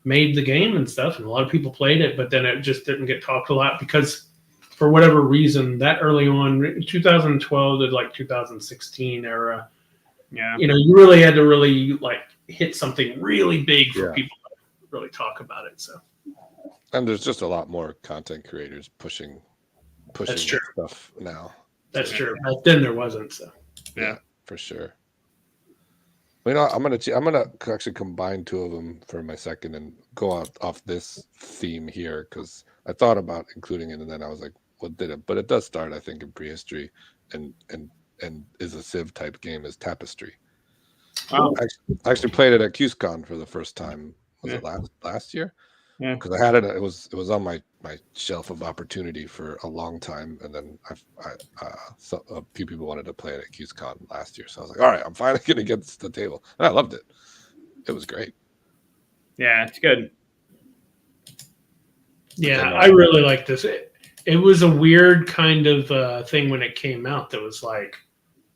made the game and stuff, and a lot of people played it, but then it just didn't get talked a lot because for whatever reason, that early on, 2012 to 2016 era, you really had to hit something really big for people to really talk about it. So, and there's just a lot more content creators pushing stuff now. That's true. Back then there wasn't. So yeah, for sure. I'm gonna actually combine 2 of them for my second and go off this theme here because I thought about including it and then I was like, what did it? But it does start, I think, in prehistory and is a Civ type game as Tapestry. Wow. I actually played it at QSCon for the first time. Was it last year? Yeah. Because I had it. It was on my shelf of opportunity for a long time, and then a few people wanted to play it at QSCon last year, so I was like, all right, I'm finally gonna get to the table, and I loved it. It was great. Yeah, it's good. Yeah, I really like this. It was a weird kind of thing when it came out. That was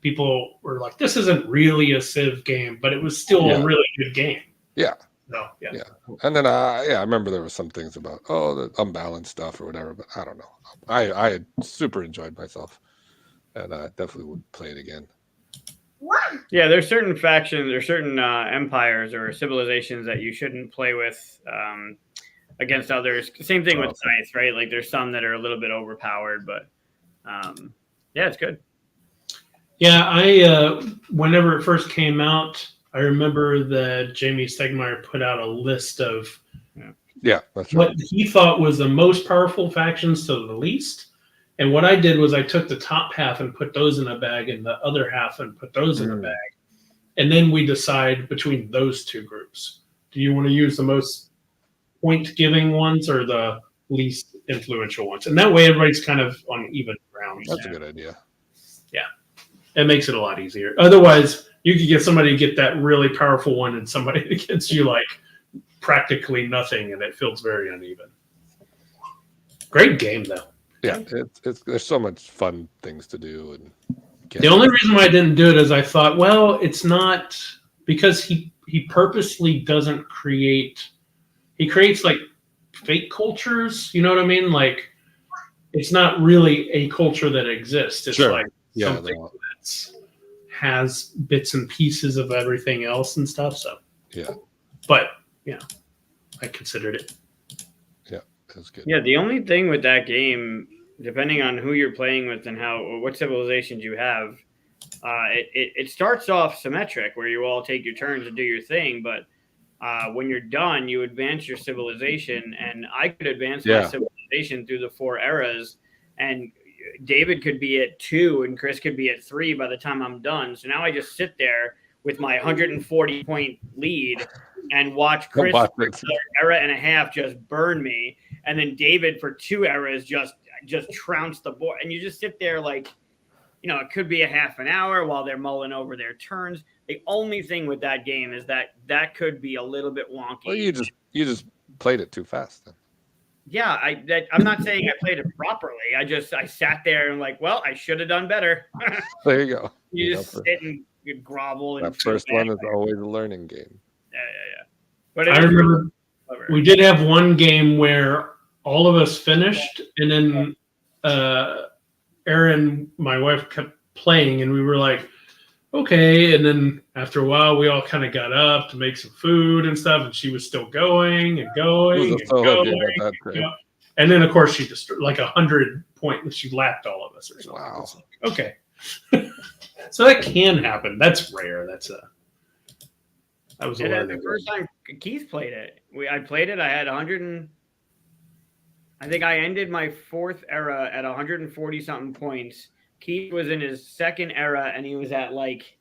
people were like, "This isn't really a Civ game," but it was still a really good game. Yeah. No. Yeah. And then I remember there were some things about the unbalanced stuff or whatever, but I don't know. I had super enjoyed myself, and I definitely would play it again. Yeah, there's certain factions or certain empires or civilizations that you shouldn't play with against others. Same thing with scythe, right? Like there's some that are a little bit overpowered, but yeah, it's good. Yeah, I whenever it first came out, I remember that Jamie Stegmaier put out a list of that's what right. he thought was the most powerful factions to the least. And what I did was I took the top half and put those in a bag, and the other half and put those in a bag. And then we decide between those two groups. Do you want to use the most point-giving ones or the least influential ones? And that way, everybody's kind of on even ground. That's a good idea. Yeah, it makes it a lot easier. Otherwise, you could get somebody to get that really powerful one, and somebody that gets you like practically nothing, and it feels very uneven. Great game, though. Yeah, it's there's so much fun things to do, and the only reason why I didn't do it is I thought, well, it's not because he purposely doesn't create. He creates like fake cultures. You know what I mean? Like it's not really a culture that exists. It's like something that has bits and pieces of everything else and stuff. So but I considered it. Yeah, that's good. Yeah, the only thing with that game, depending on who you're playing with and what civilizations you have, it starts off symmetric where you all take your turns and do your thing, but when you're done, you advance your civilization, and I could advance my civilization through the 4 eras, and David could be at 2 and Chris could be at 3 by the time I'm done. So now I just sit there with my 140 point lead and watch Chris for another era and a half just burn me, and then David for 2 eras just trounce the board, and you just sit there like, it could be a half an hour while they're mulling over their turns. The only thing with that game is that could be a little bit wonky. Well, you just played it too fast then. Yeah, I'm not saying I played it properly. I sat there and like, well, I should have done better. There you go. You just sit and you grovel. That first one is always a learning game. Yeah. But I remember we did have one game where all of us finished, and then Erin, my wife, kept playing, and we were like, okay. And then after a while, we all kind of got up to make some food and stuff, and she was still going and going and going. And then, of course, she just like 100 points. She lapped all of us or something. Wow. Like, okay. So that can happen. That's rare. That was a the first time Keith played it. I played it. I had 100 and I think I ended my 4th era at 140 something points. Keith was in his 2nd era and he was at like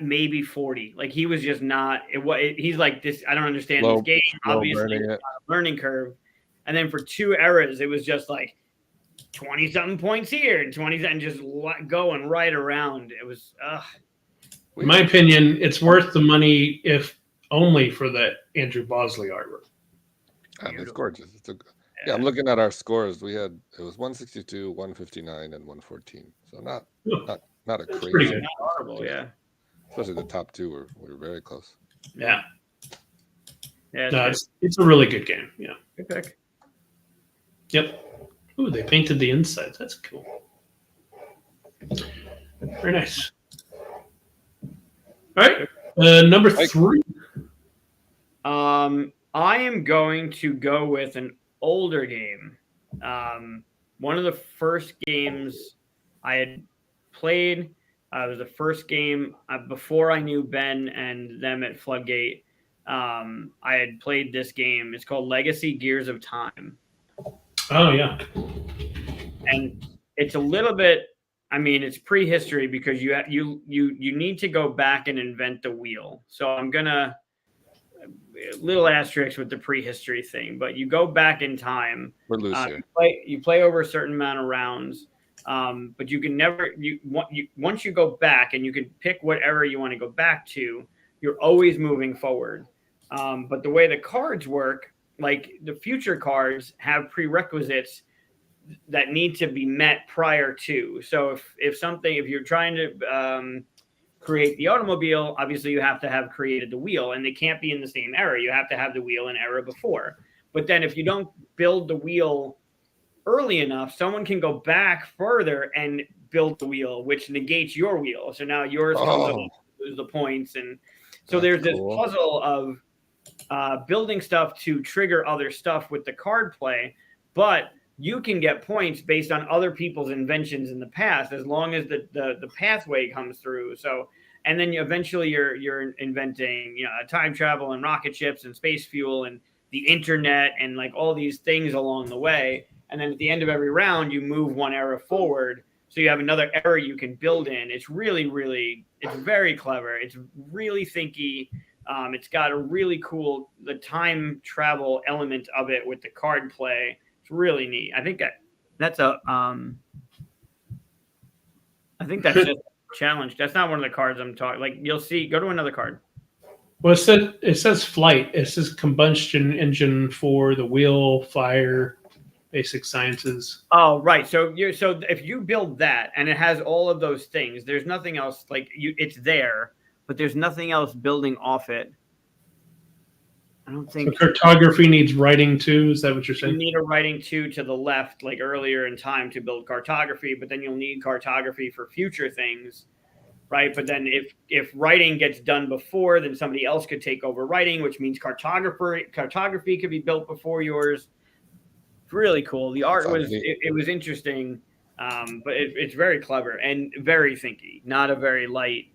maybe 40. Like he was just not. He's like this. I don't understand this game. Obviously, it's not a learning curve. And then for 2 eras, it was just like 20 something points here and 20 and just going right around. It was. In my opinion, it's worth the money if only for the Andrew Bosley artwork. It's gorgeous. I'm looking at our scores. It was 162, 159, and 114. So not a crazy. Pretty good. Not horrible, yeah. Especially the top 2 were very close. Yeah. Yeah. No, it's a really good game. Yeah. Good pick. Yep. Ooh, they painted the insides. That's cool. Very nice. All right. Number 3. I am going to go with an older game. One of the first games I had played was the first game before I knew Ben and them at Floodgate. I had played this game. It's called Legacy Gears of Time. Oh yeah. And it's a little bit. I mean, it's prehistory because you need to go back and invent the wheel. So I'm gonna little asterisk with the prehistory thing, but you go back in time. We're loose here. You play over a certain amount of rounds, but you can never once you go back and you can pick whatever you want to go back to. You're always moving forward. But the way the cards work, like the future cards, have prerequisites that need to be met prior to. So if you're trying to create the automobile, obviously you have to have created the wheel, and they can't be in the same era. You have to have the wheel in era before. But then if you don't build the wheel early enough, someone can go back further and build the wheel, which negates your wheel. So now yours comes up, lose the points, and so there's this puzzle of building stuff to trigger other stuff with the card play, but you can get points based on other people's inventions in the past as long as the pathway comes through. So, and then eventually you're inventing, time travel and rocket ships and space fuel and the internet and like all these things along the way. And then at the end of every round, you move one era forward. So you have another era you can build in. It's really, really, it's very clever. It's really thinky. It's got a really cool, the time travel element of it with the card play. It's really neat. I think that's a just a challenge. That's not one of the cards I'm talking. Like you'll see, go to another card. Well, it says flight. It says combustion engine for the wheel, fire, basic sciences. Oh, right. So if you build that and it has all of those things, there's nothing else like it's there, but there's nothing else building off it. I don't think so. Cartography needs writing too. Is that what you're saying? You need a writing two to the left, like earlier in time to build cartography, but then you'll need cartography for future things, right? But then if writing gets done before, then somebody else could take over writing, which means cartography could be built before yours. It's really cool. The art was it was interesting, but it's very clever and very thinky. Not a very light,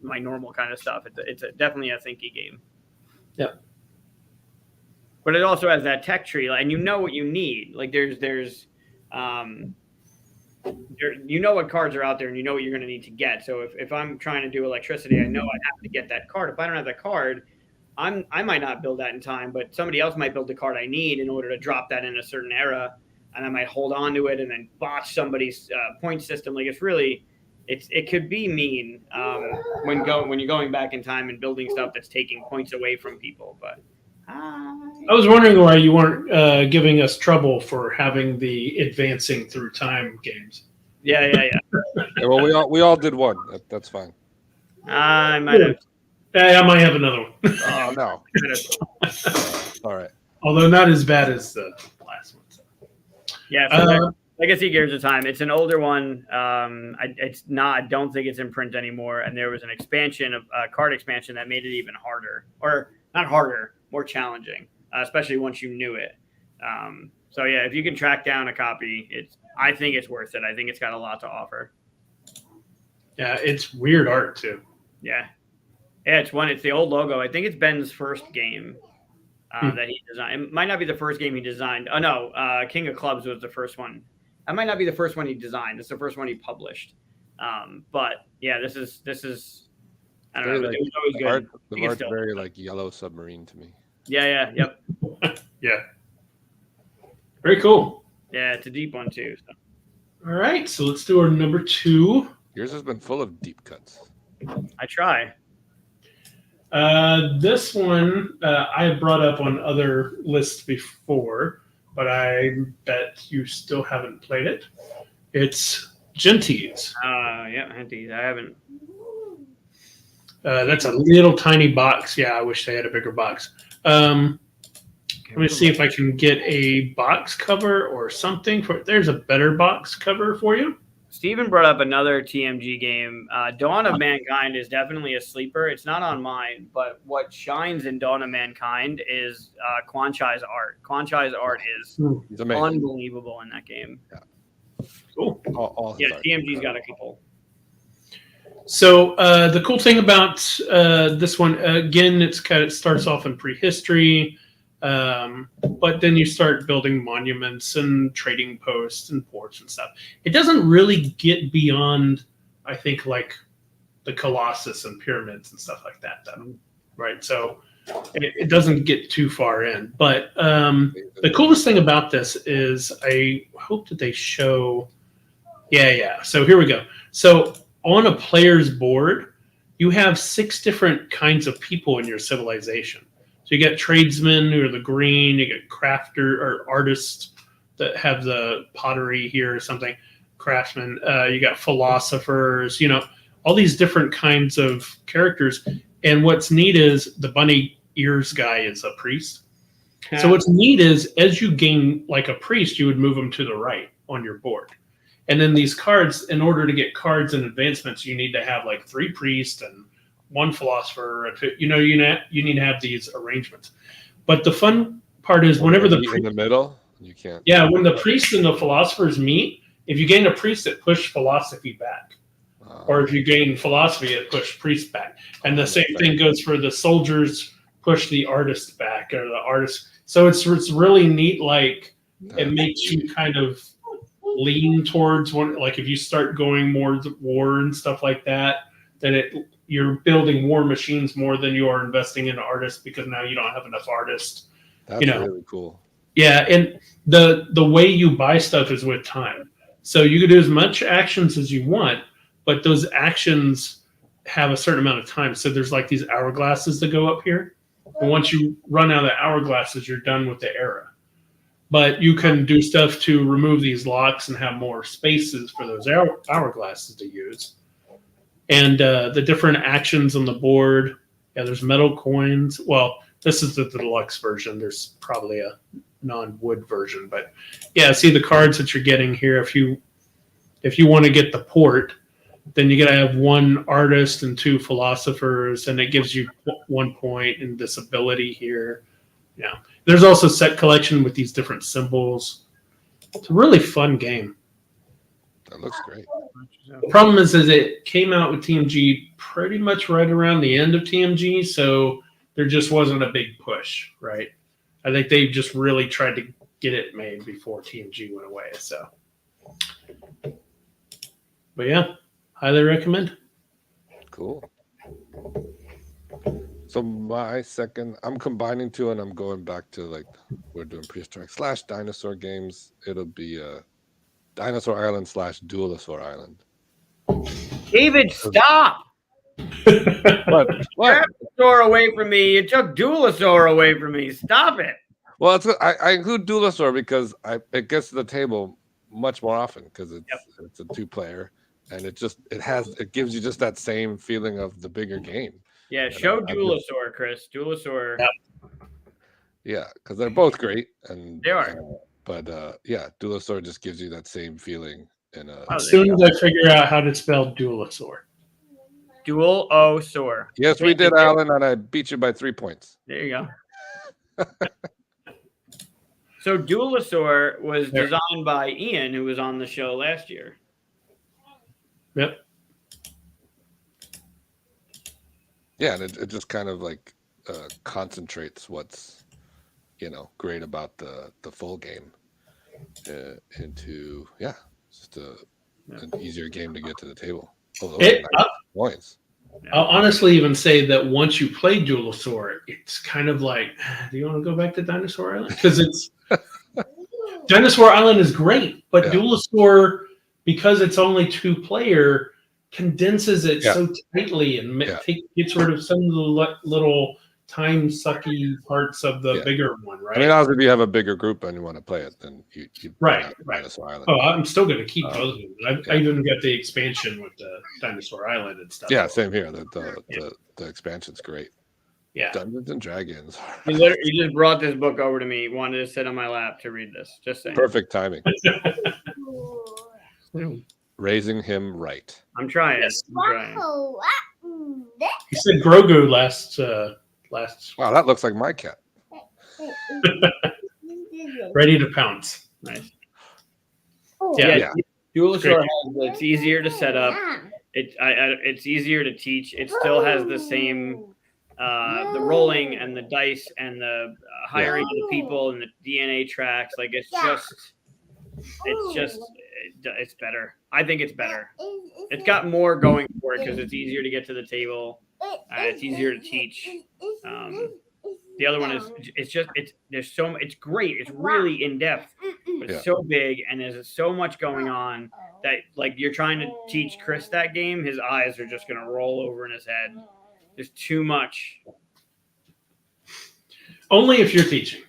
my normal kind of stuff. It's definitely a thinky game. Yeah. But it also has that tech tree, and you know what you need. Like there's you know what cards are out there, and you know what you're going to need to get. So if I'm trying to do electricity, I know I have to get that card. If I don't have that card, I might not build that in time, but somebody else might build the card I need in order to drop that in a certain era, and I might hold on to it and then botch somebody's point system. Like it could be mean when you're going back in time and building stuff that's taking points away from people. But I was wondering why you weren't giving us trouble for having the advancing through time games. Yeah. Yeah, well, we all did one. That's fine. I might have. I might have another one. Oh no! All right. Although not as bad as the last one. So. Yeah. Legacy Gears of Time. It's an older one. It's not. I don't think it's in print anymore. And there was an expansion of card expansion that made it even harder, or not harder, more challenging, especially once you knew it. So yeah, if you can track down a copy, I think it's worth it. I think it's got a lot to offer. Yeah, it's weird art too. Yeah, it's the old logo. I think it's Ben's first game that he designed. It might not be the first game he designed. Oh no, King of Clubs was the first one. That might not be the first one he designed. It's the first one he published. But yeah, this is. I don't know. It was always good. The art's very like Yellow Submarine to me. Yeah. Yep. Yeah. Very cool. Yeah, it's a deep one too. So. All right, so let's do our number 2. Yours has been full of deep cuts. I try. This one I have brought up on other lists before, but I bet you still haven't played it. It's Gentees. Yeah, Gentees. I haven't. That's a little tiny box. Yeah, I wish they had a bigger box. Let me see if I can get a box cover or something. There's a better box cover for you. Steven brought up another TMG game. Dawn of Mankind is definitely a sleeper. It's not on mine, but what shines in Dawn of Mankind is Quan Chai's art. Quan Chai's art is unbelievable in that game. Yeah. Cool. TMG's got a couple. So the cool thing about this one, again, it starts off in prehistory, but then you start building monuments and trading posts and ports and stuff. It doesn't really get beyond, I think, like the Colossus and pyramids and stuff like that, though. Right? So it doesn't get too far in. But the coolest thing about this is I hope that they show. Yeah. So here we go. So on a player's board, you have 6 different kinds of people in your civilization. So you get tradesmen who are the green, you get crafter or artists that have the pottery here or something, craftsmen, you got philosophers, all these different kinds of characters. And what's neat is the bunny ears guy is a priest. So what's neat is as you gain like a priest, you would move them to the right on your board. And then these cards, in order to get cards and advancements, you need to have like 3 priests and 1 philosopher. You need to have these arrangements. But the fun part is whenever in the middle, you can't. Yeah, when the priests and the philosophers meet, if you gain a priest, it pushes philosophy back. Or if you gain philosophy, it pushes priest back. And the same thing goes for the soldiers, push the artist back, or the artist. So it's really neat. Like it makes you kind of lean towards one. Like if you start going more to war and stuff like that, then you're building war machines more than you are investing in artists, because now you don't have enough artists. That's really cool. Yeah, and the way you buy stuff is with time. So you can do as much actions as you want, but those actions have a certain amount of time. So there's like these hourglasses that go up here. And once you run out of the hourglasses, you're done with the era. But you can do stuff to remove these locks and have more spaces for those hourglasses to use. And the different actions on the board. Yeah, there's metal coins. Well, this is the deluxe version. There's probably a non-wood version. But yeah, see the cards that you're getting here. If you want to get the port, then you got to have 1 artist and 2 philosophers, and it gives you 1 point in this ability here. Yeah. There's also set collection with these different symbols. It's a really fun game. That looks great. The problem is it came out with TMG pretty much right around the end of TMG, so there just wasn't a big push, right? I think they just really tried to get it made before TMG went away. So, but yeah, highly recommend. Cool. So my second, I'm combining 2, and I'm going back to like we're doing Prehistory / dinosaur games. It'll be Dinosaur Island / Duelosaur Island. David, stop! What? Dinosaur away from me. You took Duelosaur away from me. Stop it. Well, I include Duelosaur because it gets to the table much more often because it's a 2-player, and it gives you just that same feeling of the bigger game. Yeah, show Duelosaur, Chris. Duelosaur. Yeah, because they're both great, and they are. Duelosaur just gives you that same feeling. As soon as I figure out how to spell Duelosaur. Duelosaur. Yes, we did, Alan, and I beat you by 3 points. There you go. So Duelosaur was designed by Ian, who was on the show last year. Yep. Yeah, and it just kind of like concentrates what's great about the full game into just an easier game to get to the table. Points. I'll honestly even say that once you play Duelosaur, it's kind of like, do you want to go back to Dinosaur Island? Because Dinosaur Island is great, but Duelosaur, because it's only 2-player, condenses it so tightly and gets rid of some of the little time-sucky parts of the bigger one, right? I mean, obviously, if you have a bigger group and you want to play it, then you right. Dinosaur Island. Oh, I'm still going to keep both of them. I even got the expansion with the Dinosaur Island and stuff. Yeah, same here. The expansion's great. Yeah. Dungeons and Dragons. He just brought this book over to me. Wanted to sit on my lap to read this. Just saying. Perfect timing. Raising him right. I'm trying. Yes. I'm trying. He said Grogu last. Wow, that looks like my cat. Ready to pounce. Nice. Yeah. Duelosaur it's easier to set up. It's easier to teach. It still has the same the rolling and the dice and the hiring of the people and the DNA tracks. Like it's better. I think it's better. It's got more going for it because it's easier to get to the table. It's easier to teach. The other one is it's great. It's really in depth, but it's so big and there's so much going on that like you're trying to teach Chris that game, his eyes are just gonna roll over in his head. There's too much. Only if you're teaching.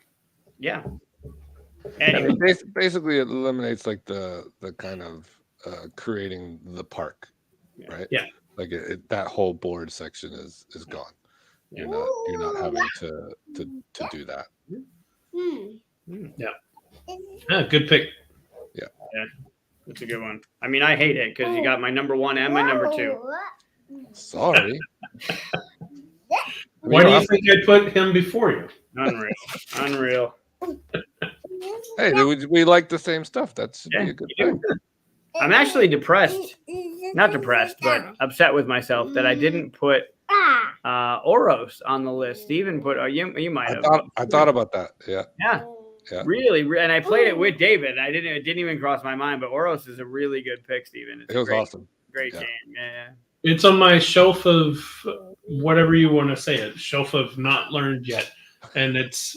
Yeah. Anyway. Basically, it eliminates like the kind of creating the park, right? Yeah. Like that whole board section is gone. You're not having to do that. Yeah. Good pick. Yeah. It's a good one. I mean, I hate it because you got my number 1 and my number 2. Sorry. Why do you think I put him before you? Unreal. Hey, we like the same stuff. That should be a good thing. I'm actually depressed. Not depressed, but upset with myself that I didn't put Oros on the list. Steven put, you might have. I thought about that. Yeah. Yeah. Really, and I played it with David. It didn't even cross my mind, but Oros is a really good pick, Steven. It was awesome. Great game. Yeah. It's on my shelf of whatever you want to say it, shelf of not learned yet. And it's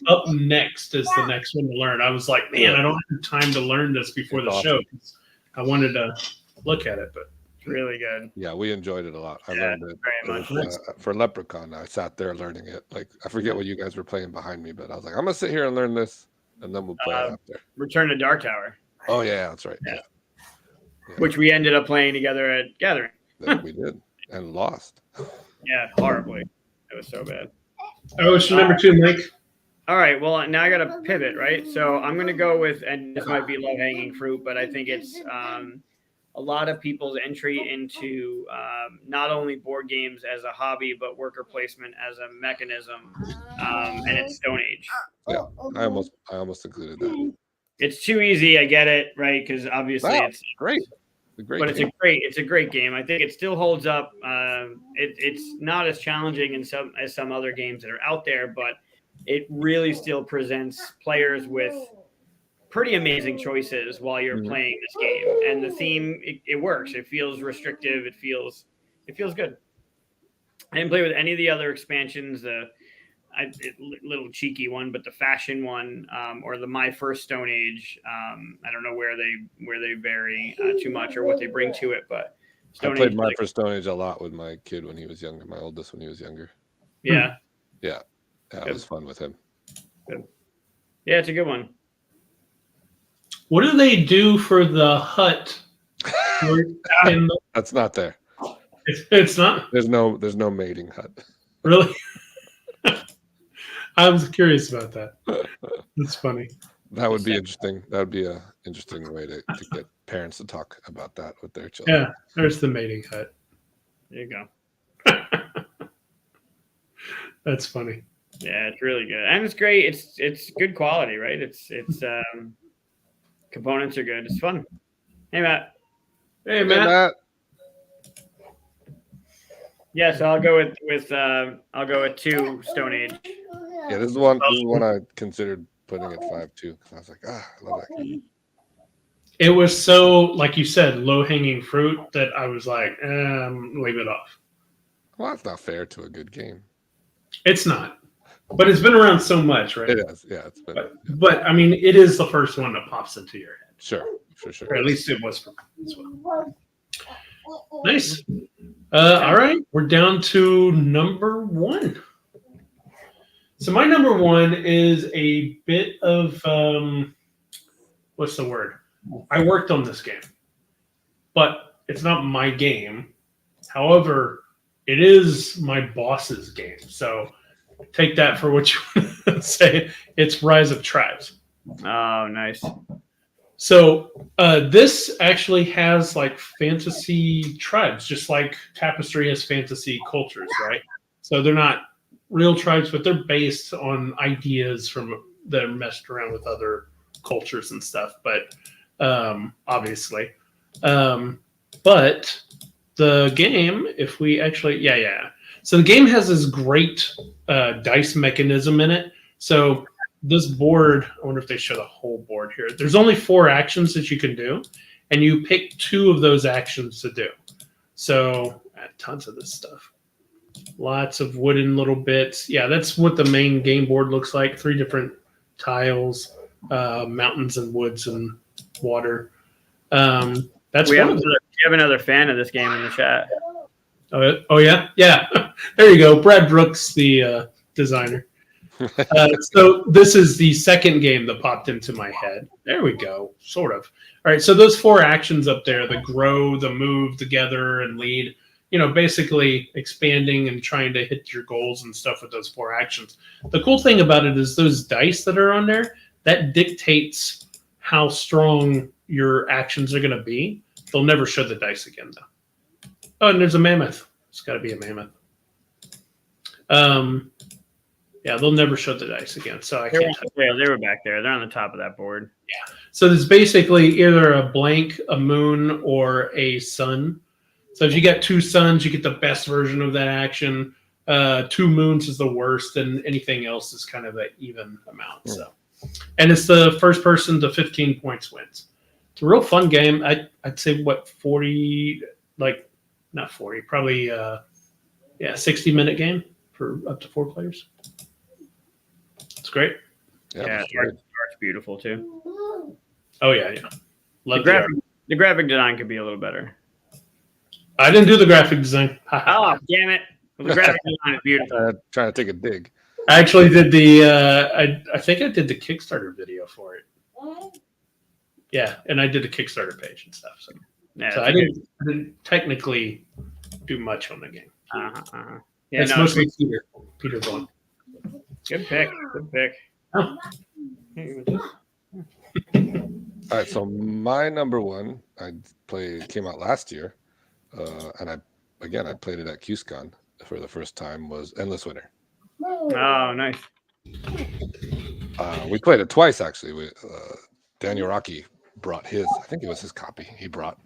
up next as the next one to learn. I was like, man, I don't have time to learn this before the show. I wanted to look at it, but it's really good. Yeah, we enjoyed it a lot. I learned it very much. For Leprechaun, I sat there learning it. Like, I forget what you guys were playing behind me, but I was like, I'm gonna sit here and learn this, and then we'll play it after. Return to Dark Tower. Oh yeah, that's right. Yeah. Which we ended up playing together at Gathering. That we did and lost. Yeah, horribly. It was so bad. Oh, it's number 2, Mike. All right. Well, now I got to pivot, right? So I'm going to go with, and this might be low-hanging fruit, but I think it's a lot of people's entry into not only board games as a hobby, but worker placement as a mechanism, and it's Stone Age. Yeah, I almost included that. It's too easy. I get it, right? Because obviously it's great. It's a great game. I think it still holds up. It's not as challenging as some other games that are out there, but it really still presents players with pretty amazing choices while you're playing this game. And the theme, it works. It feels restrictive. It feels good. I didn't play with any of the other expansions. Little cheeky one, but the fashion one, or the My First Stone Age. I don't know where they vary too much or what they bring to it, but I played My First Stone Age a lot with my kid when he was younger. My oldest when he was younger. Yeah. Yeah, it was fun with him. Good. Yeah, it's a good one. What do they do for the hut? That's not there. It's not. There's no mating hut. Really? I was curious about that. That's funny. That would be interesting. That would be an interesting way to get parents to talk about that with their children. Yeah, there's the mating hut. There you go. That's funny. Yeah, it's really good, and it's great. It's good quality, right? It's components are good. It's fun. Hey, Matt. Hey, Matt. Yeah, so I'll go with 2 Stone Age. Yeah, this is one I considered putting at 5 too, because I was like, I love that game. It was so, like you said, low-hanging fruit that I was like, leave it off. Well, that's not fair to a good game. It's not, but it's been around so much, right? It is, yeah. It's been. But I mean, it is the first one that pops into your head. Sure, for sure. Or at least it was for me as well. Nice. All right, we're down to number 1. So my number 1 is a bit of what's the word? I worked on this game, but it's not my game. However, it is my boss's game. So take that for what you want to say. It's Rise of Tribes. Oh, nice. So this actually has like fantasy tribes, just like Tapestry has fantasy cultures, right? So they're not real tribes, but they're based on ideas from that are messed around with other cultures and stuff. But obviously, but the game, if we actually, so the game has this great dice mechanism in it. So this board, I wonder if they show the whole board here. There's only 4 actions that you can do, and you pick 2 of those actions to do. So tons of this stuff. Lots of wooden little bits. Yeah, that's what the main game board looks like. 3 different tiles, mountains and woods and water. That's we have another fan of this game in the chat. Oh yeah? Yeah. There you go. Brad Brooks, the designer. So this is the second game that popped into my head. There we go. Sort of. All right. So those 4 actions up there, the grow, the move, together, and lead, basically expanding and trying to hit your goals and stuff with those 4 actions. The cool thing about it is those dice that are on there, that dictates how strong your actions are going to be. They'll never show the dice again, though. Oh, and there's a mammoth. It's got to be a mammoth. Yeah, they'll never show the dice again, so I can't. Yeah, they were back there. They're on the top of that board. Yeah. So there's basically either a blank, a moon, or a sun. So if you get 2 suns, you get the best version of that action. 2 moons is the worst, and anything else is kind of an even amount. So, and it's the first person to 15 points wins. It's a real fun game. I'd say 40, like not 40, probably 60-minute game for up to 4 players. It's great. Yeah, the art's beautiful too. Oh yeah. Love the graphic design could be a little better. I didn't do the graphic design. Oh, damn it! Well, the graphic design is beautiful. Trying to take a dig. I actually did the. I think I did the Kickstarter video for it. Yeah, and I did the Kickstarter page and stuff. So, I didn't technically do much on the game. Yeah, it's mostly Peter Vaughn. Good pick. Oh. All right, so my number one came out last year, and I played it at QSCon for the first time, was Endless Winter. Oh, nice. We played it twice actually. Daniel Rocky brought his, I think it was his copy he brought,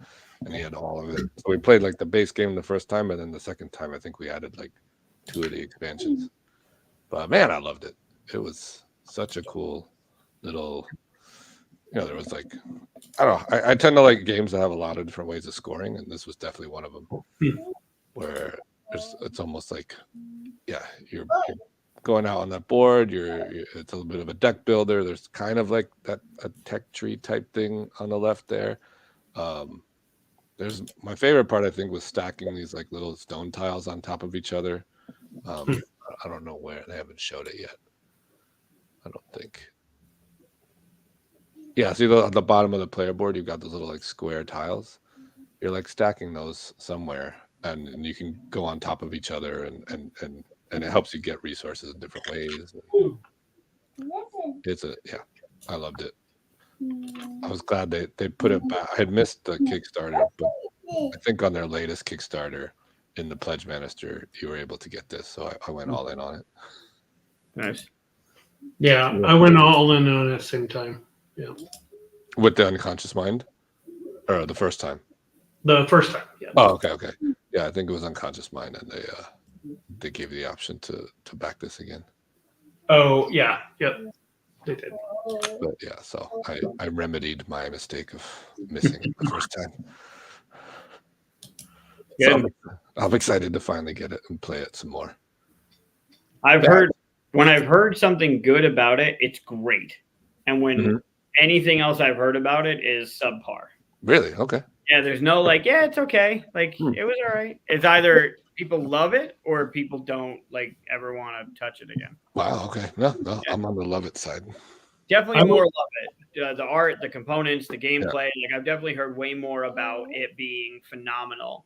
and he had all of it. So we played like the base game the first time, and then the second time I think we added like 2 of the expansions. But man, I loved it. It was such a cool little, there was like, I don't know. I tend to like games that have a lot of different ways of scoring, and this was definitely one of them. Where it's almost like, you're going out on that board. It's a little bit of a deck builder. There's kind of like a tech tree type thing on the left there. There's my favorite part, I think, was stacking these like little stone tiles on top of each other. I don't know where, they haven't showed it yet. I don't think. Yeah, see at the bottom of the player board, you've got those little like square tiles. You're like stacking those somewhere, and you can go on top of each other, and it helps you get resources in different ways. I loved it. I was glad they put it back. I had missed the Kickstarter, but I think on their latest Kickstarter in the Pledge Manager, you were able to get this, so I went all in on it. Nice. Yeah, I went all in on it at the same time. Yeah. With the Unconscious Mind, or the first time? The first time. Yeah. Oh, okay. Yeah, I think it was Unconscious Mind, and they gave you the option to back this again. Oh yeah, yep, they did. But yeah, so I remedied my mistake of missing it the first time. So I'm excited to finally get it and play it some more. When I've heard something good about it, it's great. And when anything else I've heard about it is subpar. Really? Okay. Yeah, there's no like, it's okay. Like it was all right. It's either people love it or people don't like ever want to touch it again. Wow. Okay. No, I'm on the love it side. Definitely more love it. The art, the components, the gameplay. Like I've definitely heard way more about it being phenomenal.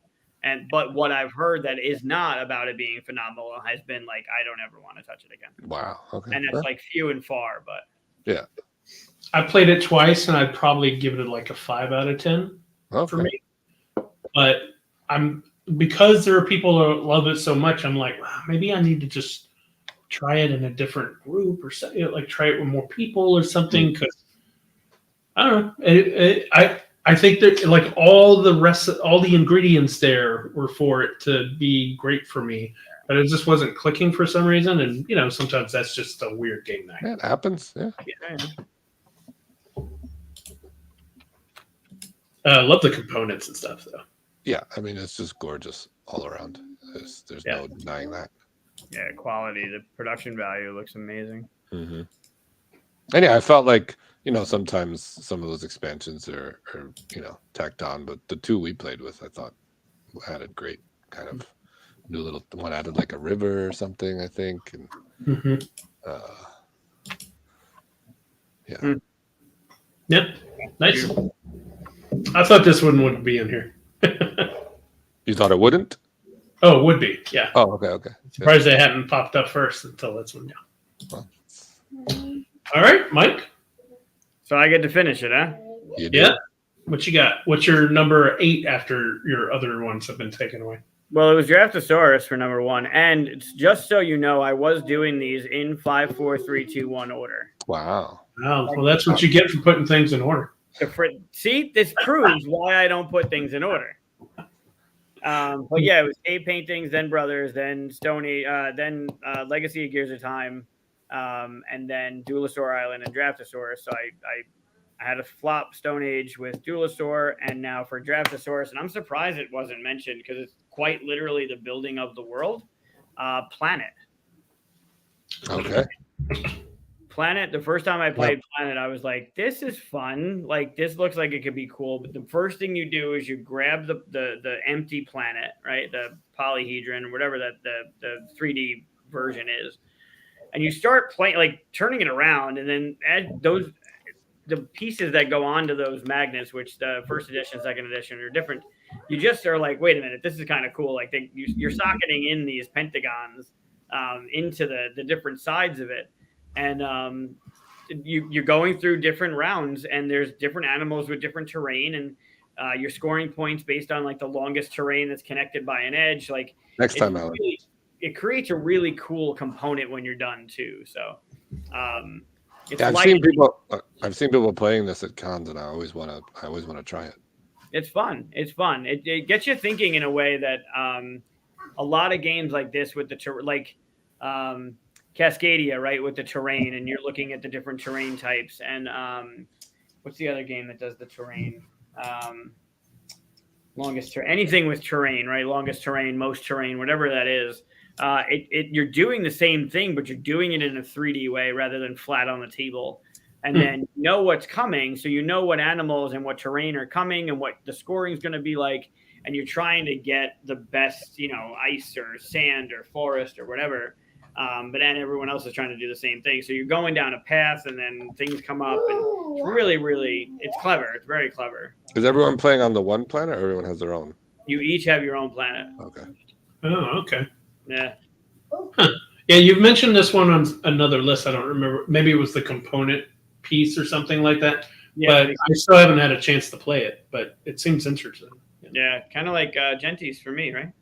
But what I've heard that is not about it being phenomenal has been like, I don't ever want to touch it again. Wow. Okay. And it's like few and far, but yeah. I played it twice, and I'd probably give it like a 5 out of 10 for me. But because there are people who love it so much, I'm like, wow, maybe I need to just try it in a different group or something, like try it with more people or something. Because I don't know. I think that like all the ingredients there were for it to be great for me, but it just wasn't clicking for some reason. And sometimes that's just a weird game night. Yeah, it happens. Yeah. Love the components and stuff though. Yeah, I mean it's just gorgeous all around. There's no denying that. Yeah, quality, the production value looks amazing. And yeah, I felt like sometimes some of those expansions are tacked on, but the 2 we played with, I thought added great kind of new little one, added like a river or something, I think, and yeah, nice. I thought this one would be in here. You thought it wouldn't? Oh, it would be. Yeah. Oh, okay. Surprised they hadn't popped up first until this one. Yeah. Well, all right, Mike. So I get to finish it, huh? You do. Yeah. What you got? What's your number 8 after your other ones have been taken away? Well, it was Draftosaurus for number 1, and it's just so you know, I was doing these in 5, 4, 3, 2, 1 order. Wow. Oh, well, that's what you get for putting things in order. See, this proves why I don't put things in order. But yeah, it was Cave Paintings, then Brothers, then Stony, then Legacy of Gears of Time, and then Duelosaur Island and Draftosaurus. So I had a flop Stone Age with Duelosaur, and now for Draftosaurus, and I'm surprised it wasn't mentioned because it's quite literally the building of the world. Planet. Okay. Planet. The first time I played Planet, I was like, "This is fun. Like, this looks like it could be cool." But the first thing you do is you grab the empty planet, right? The polyhedron, whatever that the 3D version is, and you start playing, like turning it around, and then add the pieces that go onto those magnets, which the first edition, second edition are different. You just are like, wait a minute, this is kind of cool. Like you're socketing in these pentagons into the different sides of it. And you're going through different rounds, and there's different animals with different terrain, and you're scoring points based on like the longest terrain that's connected by an edge. Like Next time, Alan. It creates a really cool component when you're done too. So I've seen people playing this at cons, and I always want to try it. It's fun. It's fun. It gets you thinking in a way that a lot of games like this with Cascadia, right, with the terrain, and you're looking at the different terrain types. And what's the other game that does the terrain? Anything with terrain, right? Longest terrain, most terrain, whatever that is. You're doing the same thing, but you're doing it in a 3D way rather than flat on the table. And then you know what's coming, so you know what animals and what terrain are coming and what the scoring is going to be like. And you're trying to get the best, ice or sand or forest or whatever. But then everyone else is trying to do the same thing. So you're going down a path, and then things come up, and it's really, really, it's clever. It's very clever. Is everyone playing on the one planet, or everyone has their own? You each have your own planet. Okay. Oh, okay. Yeah. Huh. Yeah, you've mentioned this one on another list. I don't remember. Maybe it was the component piece or something like that. Yeah, but I still haven't had a chance to play it, but it seems interesting. Yeah, kind of like Gentis for me, right?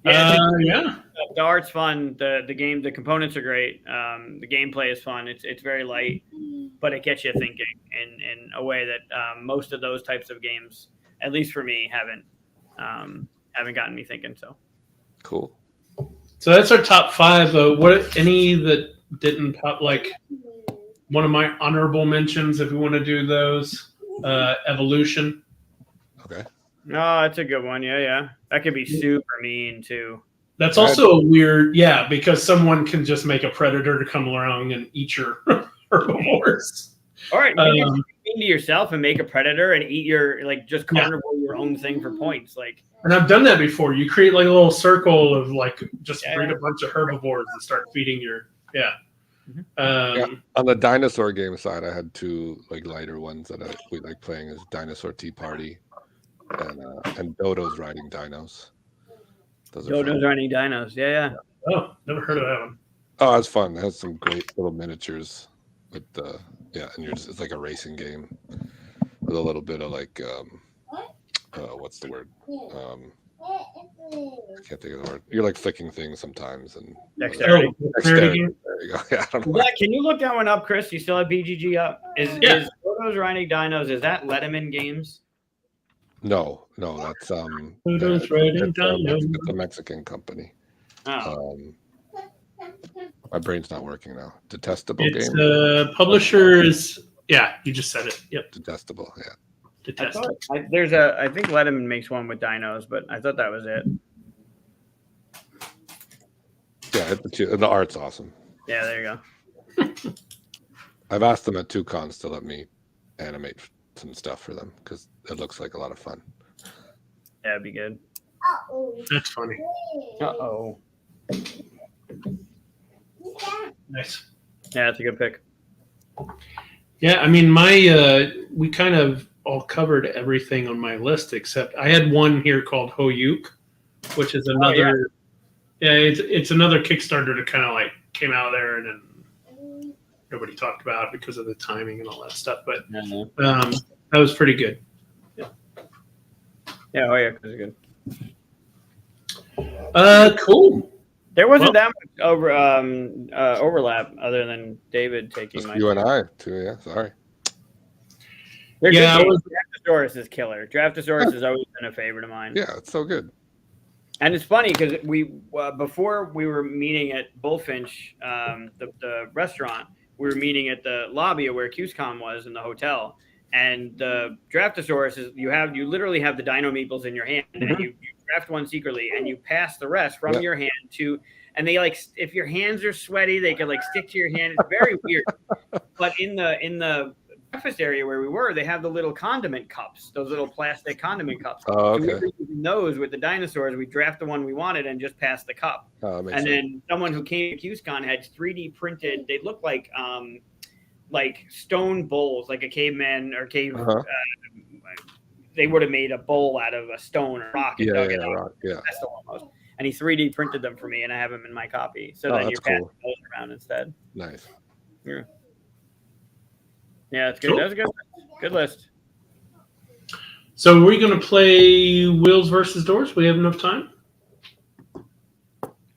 Yeah. The art's fun. The game, the components are great. The gameplay is fun. It's very light, but it gets you thinking in a way that most of those types of games, at least for me, haven't gotten me thinking. So cool. So that's our top 5. What any that didn't pop? Like one of my honorable mentions, if we want to do those, Evolution. Okay. No, that's a good one. Yeah. That could be super mean too. That's also a weird, because someone can just make a predator to come along and eat your herbivores. All right, you can be mean to yourself and make a predator and eat your just carnivore your own thing for points. And I've done that before. You create like a little circle of just breed a bunch of herbivores and start feeding your on the dinosaur game side, I had 2 lighter ones that we like playing as Dinosaur Tea Party and Dodo's Riding Dinos. Dodo's Riding Dinos, yeah. Oh, never heard of that one. Oh, it's fun. It has some great little miniatures with and it's like a racing game with a little bit of what's the word? I can't think of the word. You're like flicking things sometimes and dexterity. There you go. Yeah, can you look that one up, Chris? You still have BGG up? Is Dodo's Riding Dinos? Is that Letterman Games? No, that's Dodo's Riding Dinos. It's a Mexican company. Oh. My brain's not working now. Detestable game. Publisher is you just said it. Yep. Detestable. Yeah. Detestable. I think Letterman makes one with dinos, but I thought that was it. Yeah, the art's awesome. Yeah, there you go. I've asked them at 2 cons to let me animate some stuff for them because it looks like a lot of fun. Yeah, it'd be good. That's funny. Uh-oh. Nice. Yeah, that's a good pick. Yeah, I mean, we kind of all covered everything on my list except I had one here called Hoyuk, which is another. It's another Kickstarter that kind of came out there and then nobody talked about because of the timing and all that stuff. But Mhm. that was pretty good. Yeah, oh yeah, it was good. Cool. There wasn't that much overlap other than David taking Just my. you and I too. Yeah, sorry. They're Yeah, good games. Draftosaurus is killer. Draftosaurus has always been a favorite of mine. Yeah, it's so good. And it's funny because we before we were meeting at Bullfinch, the restaurant, we were meeting at the lobby of where QSCon was in the hotel. And the Draftosaurus is you literally have the Dino Meeples in your hand, and you draft one secretly, and you pass the rest from your hand to. And they if your hands are sweaty, they could stick to your hand. It's very weird. But in the breakfast area where we were, they have the little condiment cups, those little plastic condiment cups. Oh, okay. So we were using those with the dinosaurs. We draft the one we wanted and just pass the cup. Oh, and then someone who came to QSCon had 3D printed. They look like stone bowls, like a caveman or cave. They would have made a bowl out of a stone or rock and dug it out. Rock, yeah. Almost. And he 3D printed them for me, and I have them in my copy. So then you're passing those around instead. Nice. Yeah. Yeah, it's good. Cool. That was a good list. So are we going to play Wheels versus Doors? We have enough time?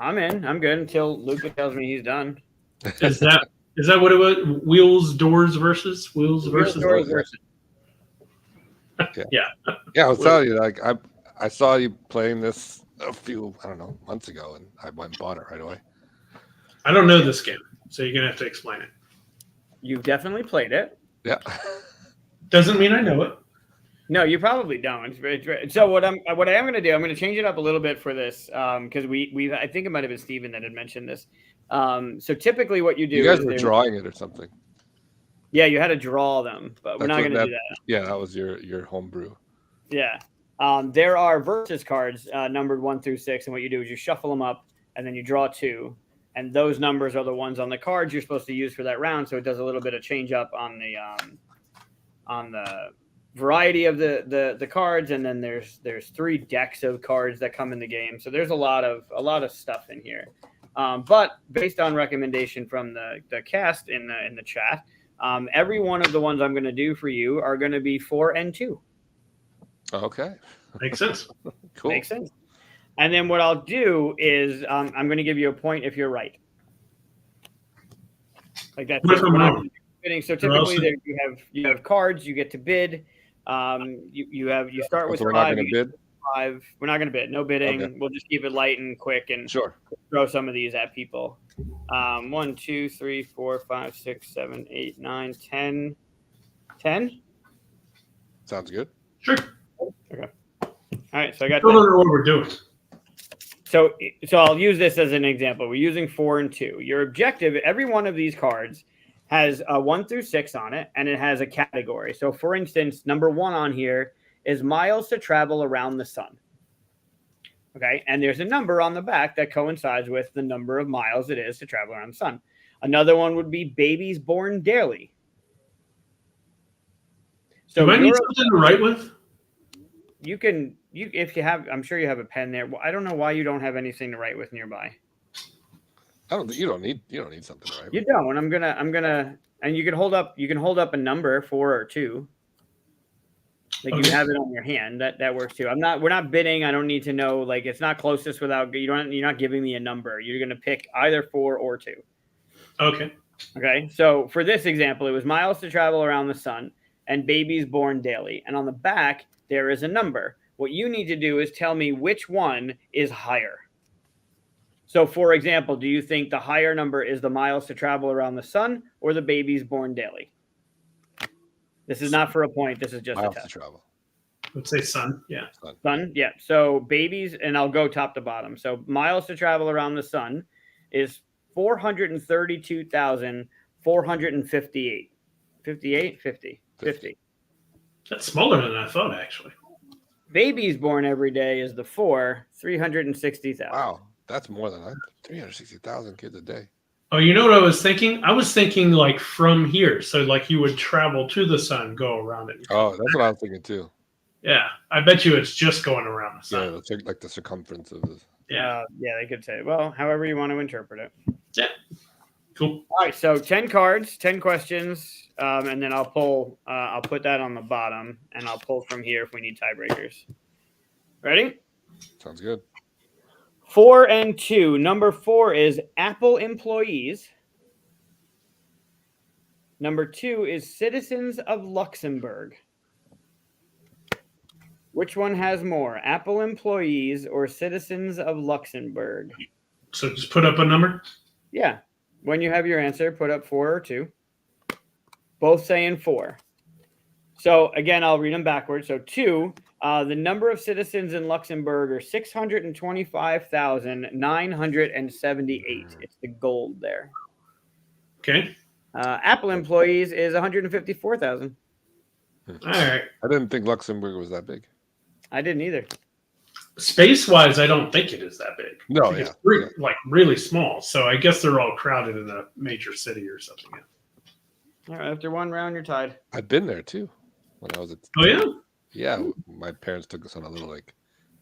I'm in. I'm good until Luca tells me he's done. Is that what it was? Wheels, Doors versus Wheels versus Doors. Yeah, I was telling you, I saw you playing this a few, I don't know, months ago, and I went and bought it right away. I don't know this game, so you're going to have to explain it. You've definitely played it. Yeah. Doesn't mean I know it. No, you probably don't. So what I am going to do, I'm going to change it up a little bit for this because I think it might have been Steven that had mentioned this. So typically what you do, you guys were drawing it or something. Yeah, you had to draw them, but we're not going to do that. Yeah, that was your homebrew. Yeah. There are versus cards numbered 1 through 6, and what you do is you shuffle them up, and then you draw 2, and those numbers are the ones on the cards you're supposed to use for that round. So it does a little bit of change up on the variety of the cards, and then there's 3 decks of cards that come in the game. So there's a lot of stuff in here. But based on recommendation from the cast in the chat, every one of the ones I'm going to do for you are going to be 4 and 2. Okay. Makes sense. Cool. Makes sense. And then what I'll do is I'm going to give you a point if you're right. Like that. What if I'm wrong? So typically you have cards. You get to bid. You start with so we're 5. not going to bid? 5. We're not going to bid. No bidding. Okay. We'll just keep it light and quick and Sure. throw some of these at people. 1, 2, 3, 4, 5, 6, 7, 8, 9, 10. 10? Sounds good. Sure. Okay. All right. So I got. I don't know what we're doing. So I'll use this as an example. We're using 4 and 2. Your objective, every one of these cards has a 1 through 6 on it, and it has a category. So for instance, number 1 on here is miles to travel around the sun. Okay. And there's a number on the back that coincides with the number of miles it is to travel around the sun. Another one would be babies born daily. So do I need something to write with? If you have, I'm sure you have a pen there. I don't know why you don't have anything to write with nearby. You don't need something to write with. You don't. I'm gonna, and you can hold up a number 4 or 2. Like you have it on your hand. That works too. We're not bidding. I don't need to know. Like it's not closest without you're not giving me a number. You're gonna pick either 4 or 2. Okay. Okay. So for this example, it was miles to travel around the sun and babies born daily. And on the back, there is a number. What you need to do is tell me which one is higher. So for example, do you think the higher number is the miles to travel around the sun or the babies born daily? This is not for a point. This is just miles a test. to travel. Let's say sun. Yeah. Sun. Yeah. So babies, and I'll go top to bottom. So miles to travel around the sun is 432,458. 50. That's smaller than I thought, actually. Babies born every day is the 360,000. Wow. That's more than 360,000 kids a day. Oh, you know what I was thinking? I was thinking like from here. So like you would travel to the sun, go around it. Oh, that's what I was thinking too. Yeah. I bet you it's just going around the sun. Yeah, like the circumference of this. Yeah. Yeah, they could say, well, however you want to interpret it. Yeah. Cool. All right, so 10 cards, 10 questions, and then I'll put that on the bottom, and I'll pull from here if we need tiebreakers. Ready? Sounds good. 4 and 2. Number 4 is Apple employees. Number 2 is citizens of Luxembourg. Which one has more, Apple employees or citizens of Luxembourg? So just put up a number. Yeah. When you have your answer, put up 4 or 2. Both saying 4. So again, I'll read them backwards. So 2, the number of citizens in Luxembourg are 625,978. It's the gold there. Okay. Apple employees is 154,000. All right. I didn't think Luxembourg was that big. I didn't either. Space-wise, I don't think it is that big. No, It's yeah. like really small. So I guess they're all crowded in a major city or something. All right, after one round, you're tied. I've been there too when I was at. Oh yeah. Yeah, my parents took us on a little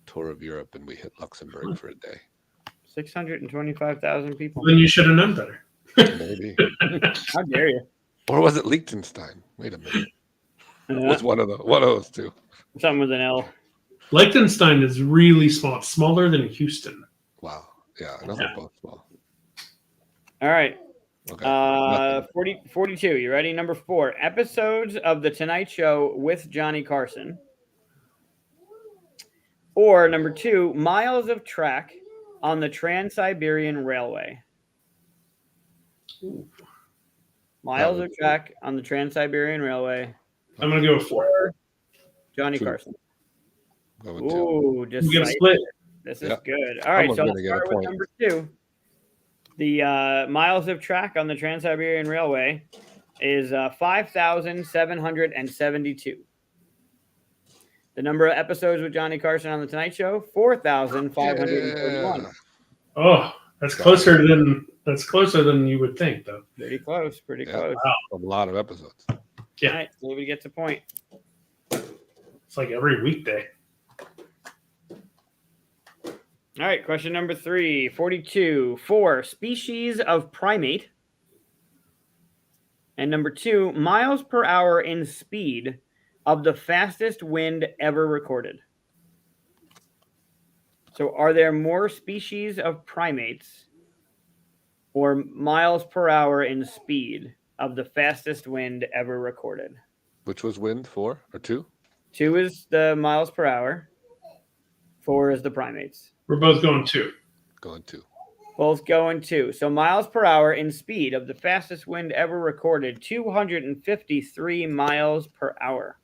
tour of Europe, and we hit Luxembourg for a day. 625,000 people. Then you should have known better. Maybe. How dare you? Or was it Liechtenstein? Wait a minute. It was one of those two. Something with an L. Liechtenstein is really small. It's smaller than Houston. Wow. Yeah, I know they're both small. All right. Okay. 42. You ready? Number 4. Episodes of The Tonight Show with Johnny Carson. Or number 2, miles of track on the Trans-Siberian Railway. Miles of track on the Trans-Siberian Railway. I'm gonna go with 4. Johnny 2. Carson. Go with 2. Ooh, just We get a split. This is Yeah. good. All right, Someone's so gonna let's get a start with point. number 2. The miles of track on the Trans-Siberian Railway is 5,772. The number of episodes with Johnny Carson on The Tonight Show, 4,541. Yeah. Oh, that's closer than you would think, though. Pretty close. Pretty Yeah. close. A lot of episodes. Yeah. All right, David gets a point. It's like every weekday. All right, question number 3, 42. 4, species of primate. And number 2, miles per hour in speed of the fastest wind ever recorded. So are there more species of primates or miles per hour in speed of the fastest wind ever recorded? Which was wind, 4 or 2? 2 is the miles per hour. 4 is the primates. We're both going 2. Going 2. Both going 2. So miles per hour in speed of the fastest wind ever recorded, 253 miles per hour.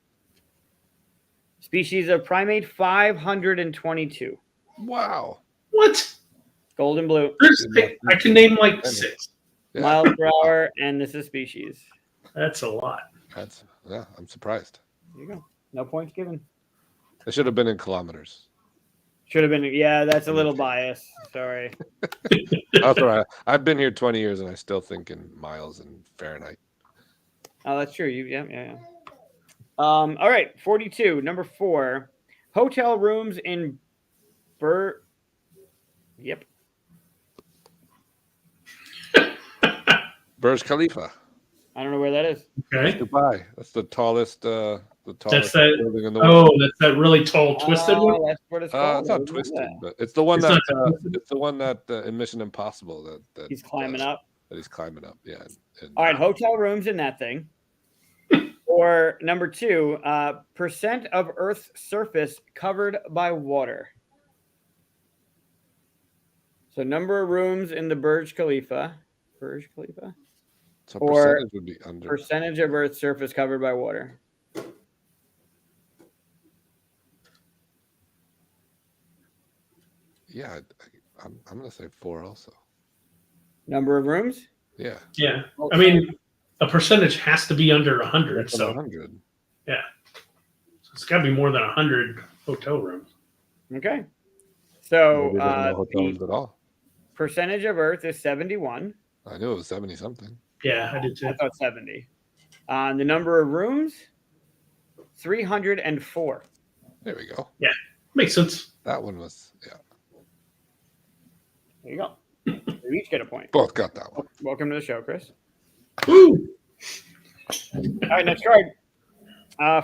Species of primate, 522. Wow. What? Gold and blue. I can name like 6. Yeah. Miles per hour, and this is species. That's a lot. I'm surprised. There you go. No points given. It should have been in kilometers. Should have been. Yeah, that's a little biased. Sorry. That's all right. I've been here 20 years, and I still think in miles and Fahrenheit. Oh, that's true. Yeah. All right, 42. Number 4, hotel rooms in Yep. Burj Khalifa. I don't know where that is. Okay. Dubai. That's the tallest. The That's tallest that. building in the world. Oh, that's that really tall, twisted one. That's what it's called. It's not Isn't twisted, it? but it's the one It's that not it's the one that in Mission Impossible that He's climbing up. That he's climbing up. Yeah. All right, hotel rooms in that thing. Or number 2, percent of Earth's surface covered by water. So number of rooms in the Burj Khalifa. So or percentage would be under. Percentage of Earth's surface covered by water. Yeah, I'm gonna say 4 also. Number of rooms? Yeah. Yeah. I mean, a percentage has to be under 100. That's So 100. yeah. So it's got to be more than 100 hotel rooms. Okay. So Maybe there's no hotel rooms the at all. percentage of Earth is 71. I knew it was 70 something. Yeah, I did too. I thought 70. The number of rooms, 304. There we go. Makes sense. That one was There you go. We each get a point. Both got that one. Welcome to the show, Chris. Woo! All right, next card.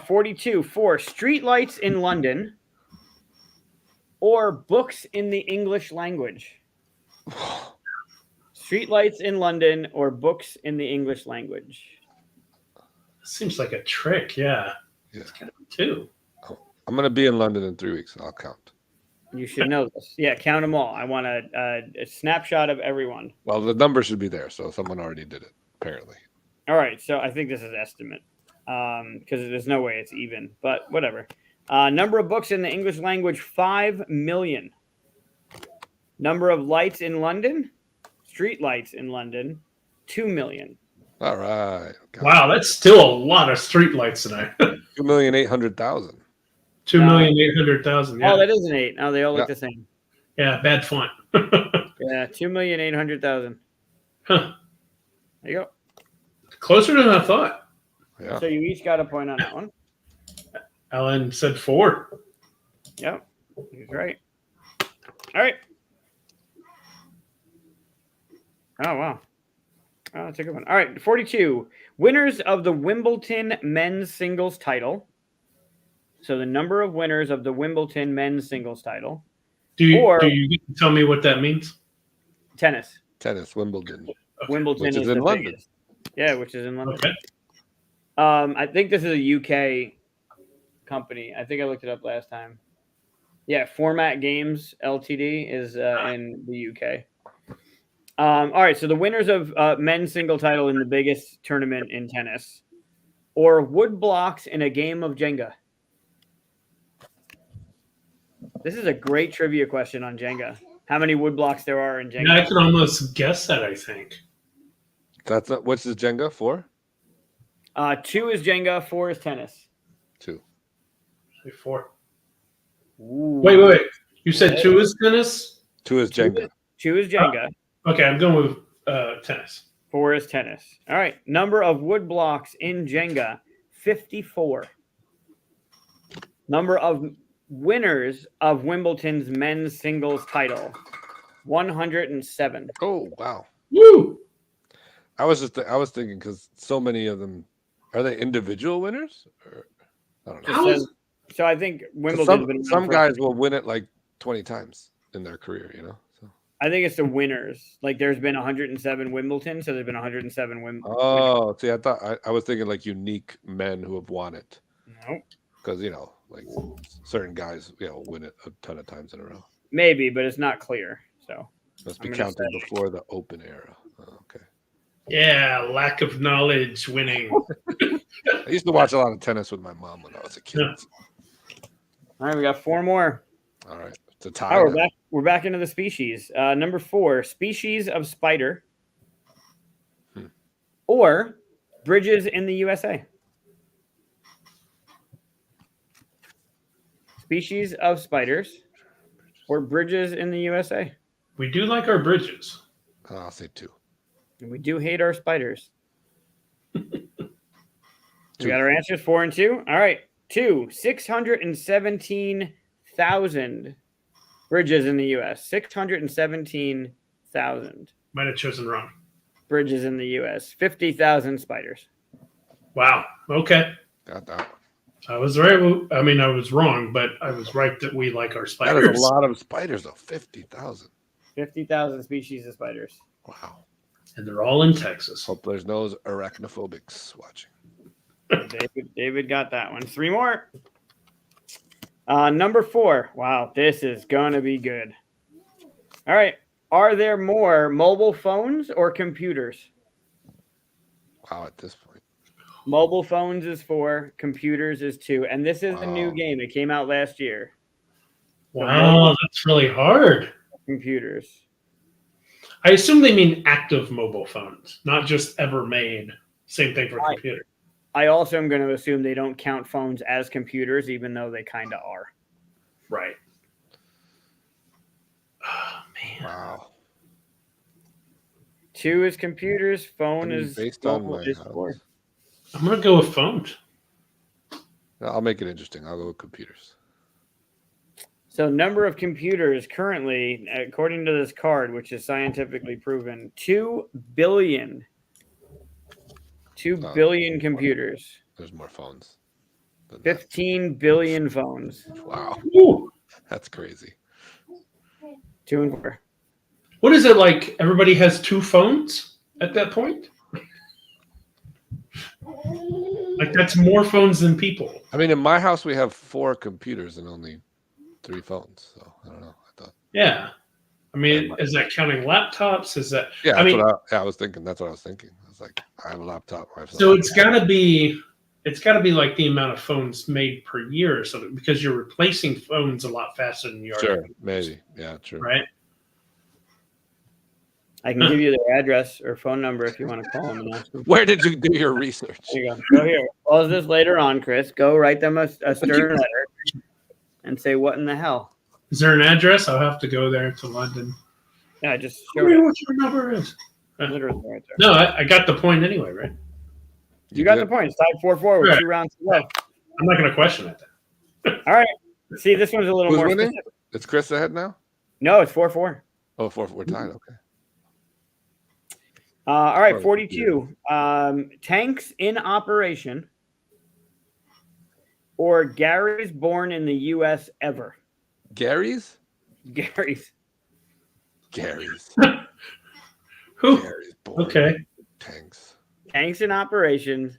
42. 4 streetlights in London or books in the English language. Streetlights in London or books in the English language. Seems like a trick. Yeah. It's kind of two. I'm going to be in London in 3 weeks. I'll count. You should know this. Yeah, count them all. I want a snapshot of everyone. Well, the number should be there, so someone already did it, apparently. All right, so I think this is estimate because there's no way it's even, but whatever. Number of books in the English language, 5 million. Number of lights in London, street lights in London, 2 million. All right. Wow, that's still a lot of streetlights tonight. 2,800,000. 2,800,000. Yeah. Oh, that is an 8. Oh, they all look the same. Yeah, bad font. Yeah, 2,800,000. Huh. There you go. Closer than I thought. Yeah. So you each got a point on that one. Alan said 4. Yep, he's right. All right. Oh, wow. Oh, that's a good one. All right, 42. Winners of the Wimbledon men's singles title. So the number of winners of the Wimbledon men's singles title. Do you tell me what that means? Tennis. Tennis, Wimbledon. Okay. Wimbledon Which is the in London. biggest. Yeah, which is in London. Okay. I think this is a UK company. I think I looked it up last time. Yeah, Format Games Ltd is in the UK. All right, so the winners of men's single title in the biggest tournament in tennis, or wood blocks in a game of Jenga. This is a great trivia question on Jenga. How many wood blocks there are in Jenga? Yeah, I can almost guess that, I think. That's what's the Jenga for? 2 is Jenga, 4 is tennis. 2. Say 4. Ooh. Wait. You said 2 is tennis? 2 is Jenga. 2 is Jenga. Okay, I'm going with tennis. 4 is tennis. All right. Number of wood blocks in Jenga, 54. Number of winners of Wimbledon's men's singles title, 107. Oh, wow. Woo! I was thinking because so many of them, are they individual winners? Or, I don't know. So I think Wimbledon's Some guys will win it like 20 times in their career, you know? So. I think it's the winners. Like there's been 107 Wimbledon, so there's been 107 Wimbledon. Oh, see, I was thinking like unique men who have won it. Nope. Because, you know, like certain guys, win it a ton of times in a row. Maybe, but it's not clear. So must be counted before the open era. Oh, okay. Yeah, lack of knowledge winning. I used to watch a lot of tennis with my mom when I was a kid. Yeah. All right, we got 4 more. All right. It's a tie. Oh, we're back into the species. Number 4, species of spider. Or bridges in the USA. Species of spiders or bridges in the USA. We do like our bridges. I'll say 2. And we do hate our spiders. We got our answers 4 and 2. All right. 2, 617,000 bridges in the U.S. 617,000. Might have chosen wrong. Bridges in the U.S. 50,000 spiders. Wow. Okay. Got that. I was right. I mean, I was wrong, but I was right that we like our spiders. That is a lot of spiders, though. 50,000. 50,000 species of spiders. Wow. And they're all in Texas. Hope there's no arachnophobics watching. David got that one. 3 more. Number 4. Wow, this is going to be good. All right. Are there more mobile phones or computers? Wow, at this point. Mobile phones is 4, computers is 2. And this is a new game. It came out last year. Wow, that's really hard. Computers. I assume they mean active mobile phones, not just ever made. Same thing for computer. I also am going to assume they don't count phones as computers, even though they kind of are. Right. Oh, man. Wow. 2 is computers. Phone is based on my is house. 4. I'm going to go with phones. I'll make it interesting. I'll go with computers. So number of computers currently, according to this card, which is scientifically proven, 2 billion. 2 billion computers. There's more phones. 15 billion phones. Wow. Ooh. That's crazy. 2 and 4. What is it like? Everybody has 2 phones at that point? Like, that's more phones than people. I mean, in my house, we have 4 computers and only 3 phones. So I don't know. I thought. Yeah. I mean, is that counting laptops? Is that? Yeah, I mean, I was thinking. That's what I was thinking. I was like, I have a laptop. So it's got to be like the amount of phones made per year, or something, because you're replacing phones a lot faster than you are. Sure, maybe. Yeah, true. Right. I can give you their address or phone number if you want to call them and ask them. Where did you do your research? There you go. Go here. Pause this later on, Chris. Go write them a stern letter and say, what in the hell? Is there an address? I'll have to go there to London. Yeah, just Show show me it. what your number is. Literally right there. No, I got the point anyway, right? You got the point. It's tied 4-4 with Right. 2 rounds to go. I'm not going to question it. All right. See, this one's a little Who's more winning? specific. It's Chris ahead now? No, it's 4-4. Oh, 4. We're tied. Okay. All right, 42. Tanks in operation or Gary's born in the U.S. ever? Gary's? Gary's. Who? Gary's born. Okay. Tanks. Tanks in operation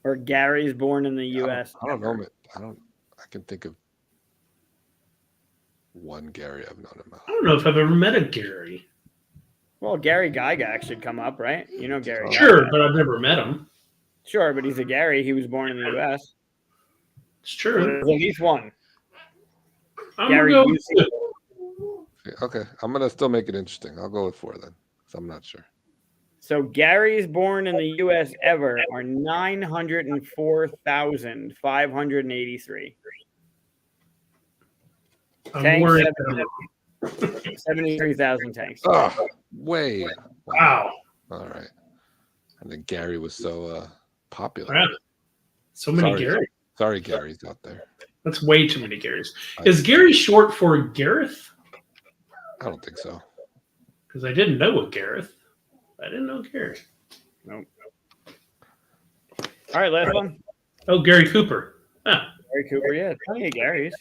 or Gary's born in the U.S. I don't know. I can think of one Gary I've known him. I don't know if I've ever met a Gary. Well, Gary Gygax should come up, right? You know Gary. Sure, Gygax. but I've never met him. Sure, but he's a Gary. He was born in the U.S. It's So true. there's at least one. I'm Gary gonna go Busey. with Okay. I'm going to still make it interesting. I'll go with 4 then. So I'm not sure. So Gary's born in the U.S. ever are 904,583. I'm Tanks, worried. 73,000 tanks. Oh, way. Wow. All right. I think Gary was so popular. Wow. So many Sorry. Gary. Sorry, Gary's out there. That's way too many Garys. Is Gary short for Gareth? I don't think so. Because I didn't know a Gareth. I didn't know Gary. Nope. All right, last one. Oh, Gary Cooper. Huh. Gary Cooper, yeah, plenty of Garys.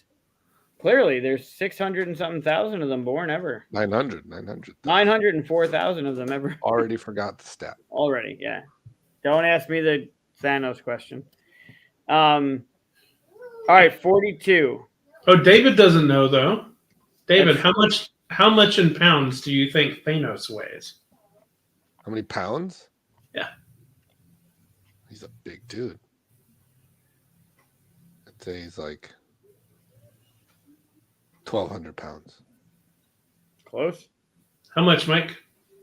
Clearly, there's 600 and something thousand of them born ever. 900. 904,000 of them ever. Already forgot the stat. Already, yeah. Don't ask me the Thanos question. All right, 42. Oh, David doesn't know though. David, how much in pounds do you think Thanos weighs? How many pounds? Yeah. He's a big dude. I'd say he's like 1,200 pounds. Close. How much, Mike?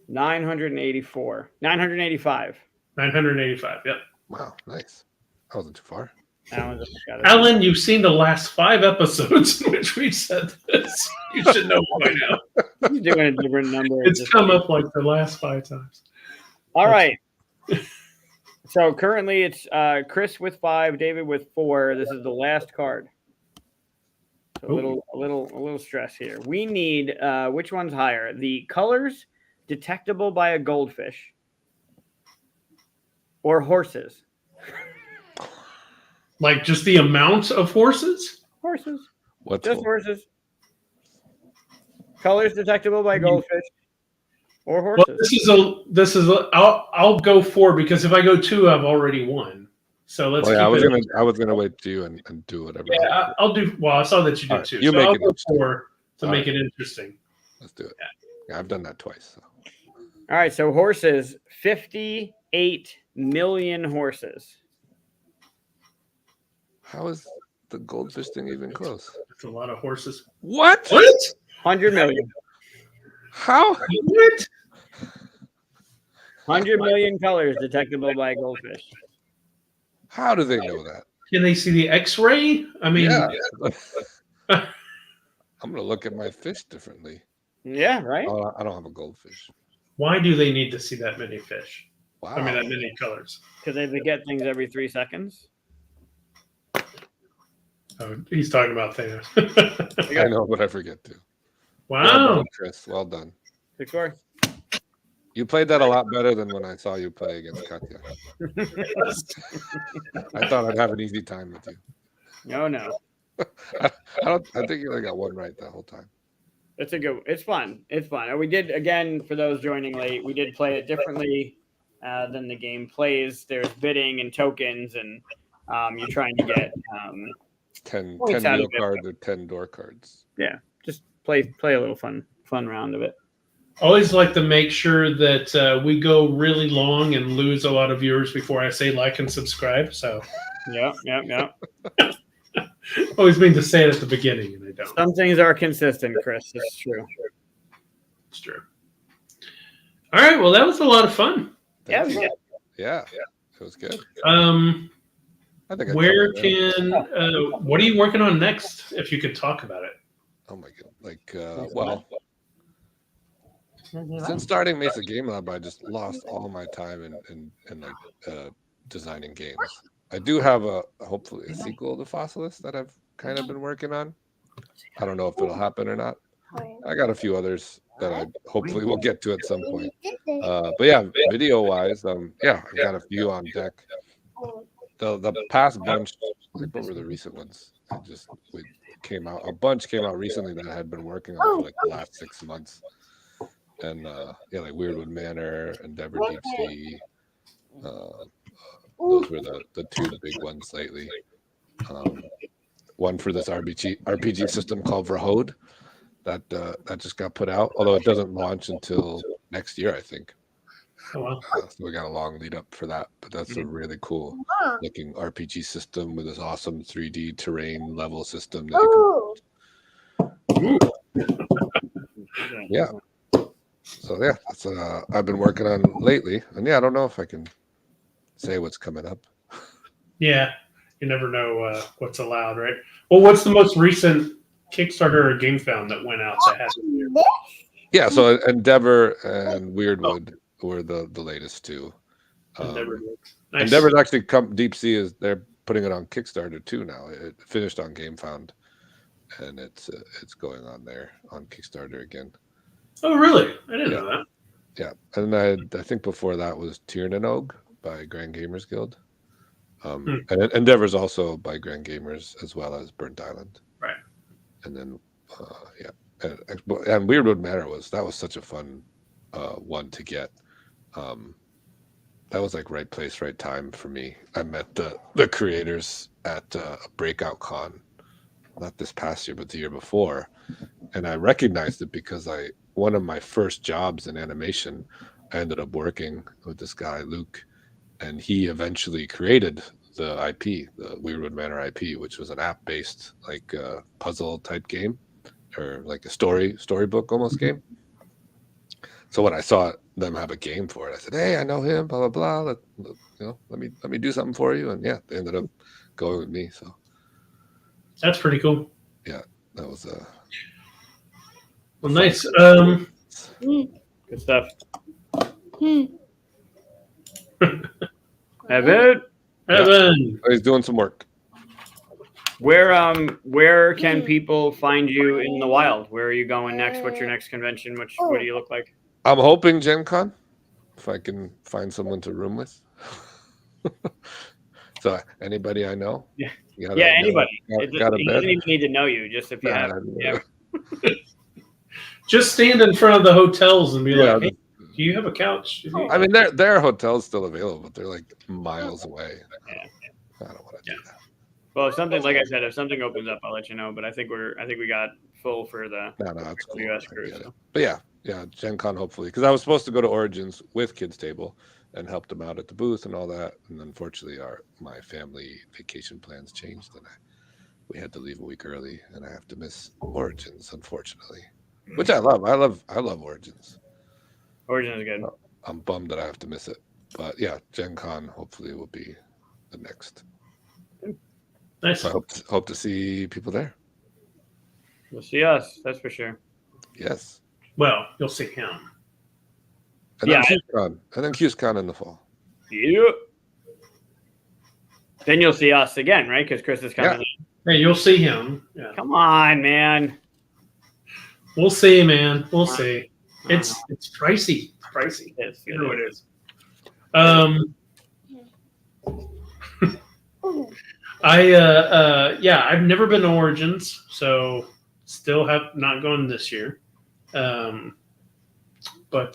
984. 985. 985. Yep. Wow, nice. That wasn't too far. Alan, you've seen the last 5 episodes in which we've said this. You should know by now. He's doing a different number. It's come up like the last 5 times. All right. So currently it's Chris with 5, David with 4. This is the last card. So a little stress here. We need which one's higher? The colors detectable by a goldfish or horses? Like just the amount of horses? Horses. What's Just horses. Colors detectable by goldfish or horses. Well, I'll go 4 because if I go 2, I've already won. So let's. I was keep it. I was gonna wait to you and do whatever. Yeah, I'll do. Well, I saw that you did All right, 2. you So make I'll it go 4 to All make right. it interesting. Let's do it. Yeah, I've done that twice. So. All right, so horses, 58 million horses. How is the goldfish thing even close? That's a lot of horses. What? What? 100 million. How? What? 100 million colors detectable by a goldfish. How do they know that? Can they see the X-ray? I mean, Yeah. I'm gonna look at my fish differently. Yeah, right? Oh, I don't have a goldfish. why do they need to see that many fish? Wow. I mean, that many colors. Because they get things every 3 seconds. Oh, he's talking about Thanos. I know, but I forget to. Well Wow. done, Chris. Well done. 6-4. You played that a lot better than when I saw you play against Katya. I thought I'd have an easy time with you. No. I think you only got one right that whole time. It's fun. It's fun. And we did, again, for those joining late, we did play it differently than the game plays. There's bidding and tokens, and you're trying to get 10 points out wheel of it. cards or 10 door cards. Yeah, just play a little fun round of it. Always like to make sure that we go really long and lose a lot of viewers before I say like and subscribe. So Yeah. always mean to say it at the beginning, and I don't. Some things are consistent, Chris. It's true. It's true. All right. Well, that was a lot of fun. Thank you. Yeah, it was good. I think Where can what are you working on next? If you could talk about it. Oh my god! Well, since starting Mesa Game Lab, I just lost all my time in designing games. I do have hopefully a sequel to Fossilis that I've kind of been working on. I don't know if it'll happen or not. I got a few others that I hopefully will get to at some point. But yeah, video wise, I've got a few on deck. The past bunch, what were the recent ones? A bunch came out recently that I had been working on for like the last 6 months. And like Weirdwood Manor, Endeavor Deep Sea. Those were the two big ones lately. One for this RPG system called Vrahod that just got put out, although it doesn't launch until next year, I think. Oh, wow. So we got a long lead up for that, but that's a really cool looking RPG system with this awesome 3D terrain level system that you can... Yeah. So yeah, that's what I've been working on lately, and I don't know if I can say what's coming up. Yeah, you never know what's allowed, right? Well, what's the most recent Kickstarter or GameFound that went out that hasn't? Yeah, so Endeavor and Weirdwood were the latest two. Endeavor. Nice. Endeavor's actually Deep Sea they're putting it on Kickstarter too now. It finished on GameFound, and it's going on there on Kickstarter again. Oh, really? I didn't know that. Yeah, and I think before that was Tiernanog by Grand Gamers Guild. And Endeavor's also by Grand Gamers as well as Burnt Island. Right. And then and Weirdwood Manor was such a fun one to get. That was like right place, right time for me. I met the creators at a breakout con, not this past year, but the year before, and I recognized it because one of my first jobs in animation, I ended up working with this guy Luke, and he eventually created the IP, the Weirdwood Manor IP, which was an app-based like puzzle type game, or like a storybook almost game. So when I saw them have a game for it, I said, "Hey, I know him. Blah blah blah. Let me do something for you." And yeah, they ended up going with me. So that's pretty cool. Yeah, that was well, nice. Good stuff. Evan. He's doing some work. Where can people find you in the wild? Where are you going next? What's your next convention? What do you look like? I'm hoping Gen Con, if I can find someone to room with. So anybody I know? Yeah, anybody. It doesn't even need to know you. Just if you have. Yeah. Just stand in front of the hotels and be like, "Hey, do you have a couch?" I mean, there are hotels still available, but they're like miles away. Yeah. I don't want to do that. Well, if something, like I said, if something opens up, I'll let you know. But I think we got full for the it's cool. US crew. So. But yeah, Gen Con hopefully, because I was supposed to go to Origins with Kids Table and help them out at the booth and all that, and unfortunately my family vacation plans changed, and we had to leave a week early, and I have to miss Origins, unfortunately, which I love. I love Origins. Origins is good. I'm bummed that I have to miss it, but yeah, Gen Con hopefully will be the next. Nice. So I hope to see people there. You'll see us, that's for sure. Yes. Well, you'll see him. And then QSCon in the fall. Yeah. Then you'll see us again, right? Because Chris is coming. Hey, you'll see him. Yeah. Come on, man. We'll see, man. We'll see. It's pricey. It's pricey. Yes, You know it is. I've never been to Origins, so still have not gone this year. But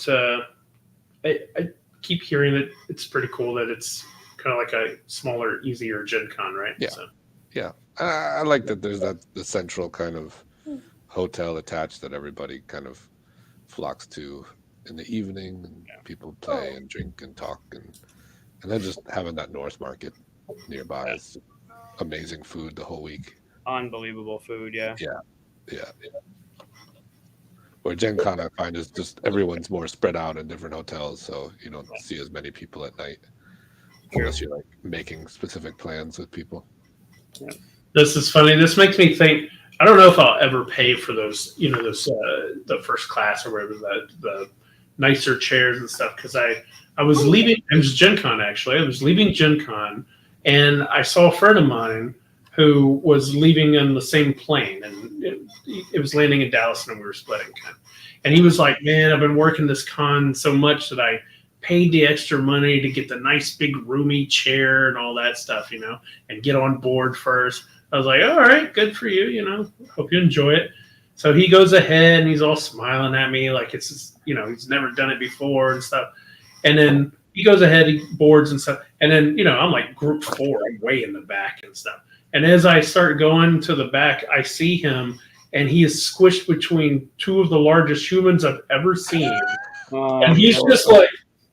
I keep hearing that it's pretty cool that it's kind of like a smaller, easier Gen Con, right? Yeah. So. Yeah. I like that there's the central kind of hotel attached that everybody kind of flocks to in the evening, and people play and drink and talk, and then just having that North Market nearby is amazing food the whole week. Unbelievable food, yeah. Yeah. Where Gen Con, I find, is just everyone's more spread out in different hotels, so you don't see as many people at night unless you're like making specific plans with people. This is funny. This makes me think. I don't know if I'll ever pay for those, the first class or whatever, the nicer chairs and stuff. Because I was leaving. It was Gen Con, actually. I was leaving Gen Con, and I saw a friend of mine who was leaving on the same plane, and it was landing in Dallas, and we were splitting. And he was like, "Man, I've been working this con so much that I paid the extra money to get the nice big roomy chair and all that stuff, and get on board first." I was like, "All right, good for you, hope you enjoy it." So he goes ahead and he's all smiling at me like it's just, he's never done it before and stuff. And then he goes ahead, he boards and stuff. And then, I'm like group 4, I'm way in the back and stuff. And as I start going to the back, I see him, and he is squished between two of the largest humans I've ever seen. And he's just like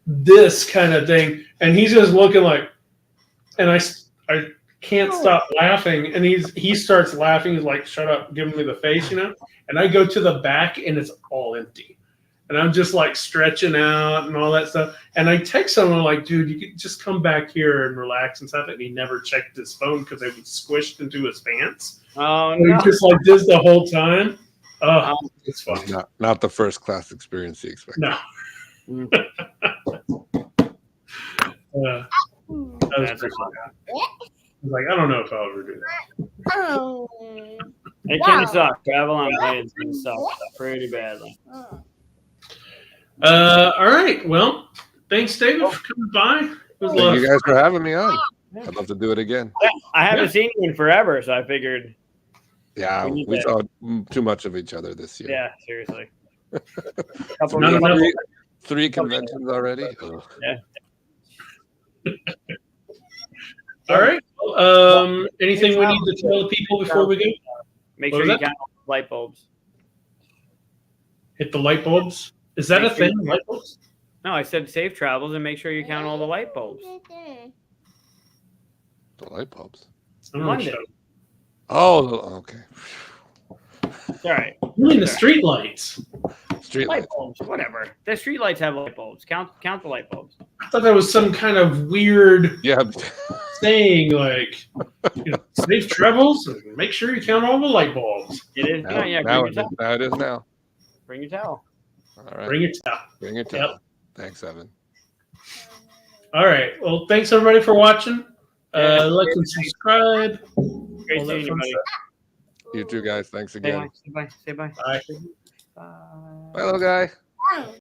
this kind of thing. And he's just looking like, and I can't stop laughing. And he starts laughing. He's like, "Shut up," giving me the face, And I go to the back, and it's all empty. And I'm just like stretching out and all that stuff. And I text someone like, "Dude, you could just come back here and relax and stuff." And he never checked his phone because it was squished into his pants. Oh, and no. He just like this the whole time. Oh, it's fun. Not the first class experience you expect. No. That was pretty fun. I was like, I don't know if I'll ever do that. It kind of sucks. Travel on planes can suck pretty badly. All right. Well, thanks, David, for coming by. It was Thank you guys for having me on. I'd love to do it again. Yeah, I haven't seen you in forever, so I figured. Yeah, we saw too much of each other this year. Yeah, seriously. Three conventions already. Ugh. Yeah. All right. Anything we need to tell the people before we go? Make sure you count light bulbs. Hit the light bulbs. Is that a thing? Light bulbs? No, I said safe travels and make sure you count all the light bulbs. The light bulbs. London. Oh, okay. All right. You mean the street lights? Light bulbs, whatever. The street lights have light bulbs. Count the light bulbs. I thought that was some kind of weird saying, like, safe travels and make sure you count all the light bulbs. It is. Now it is now. Bring your towel. All right. Bring your towel. Bring your towel. Yep. Thanks, Evan. All right. Well, thanks everybody for watching. Like and subscribe. Great seeing you, buddy. You too, guys. Thanks again. Say bye. Say bye. Bye. Bye. Bye, little guy.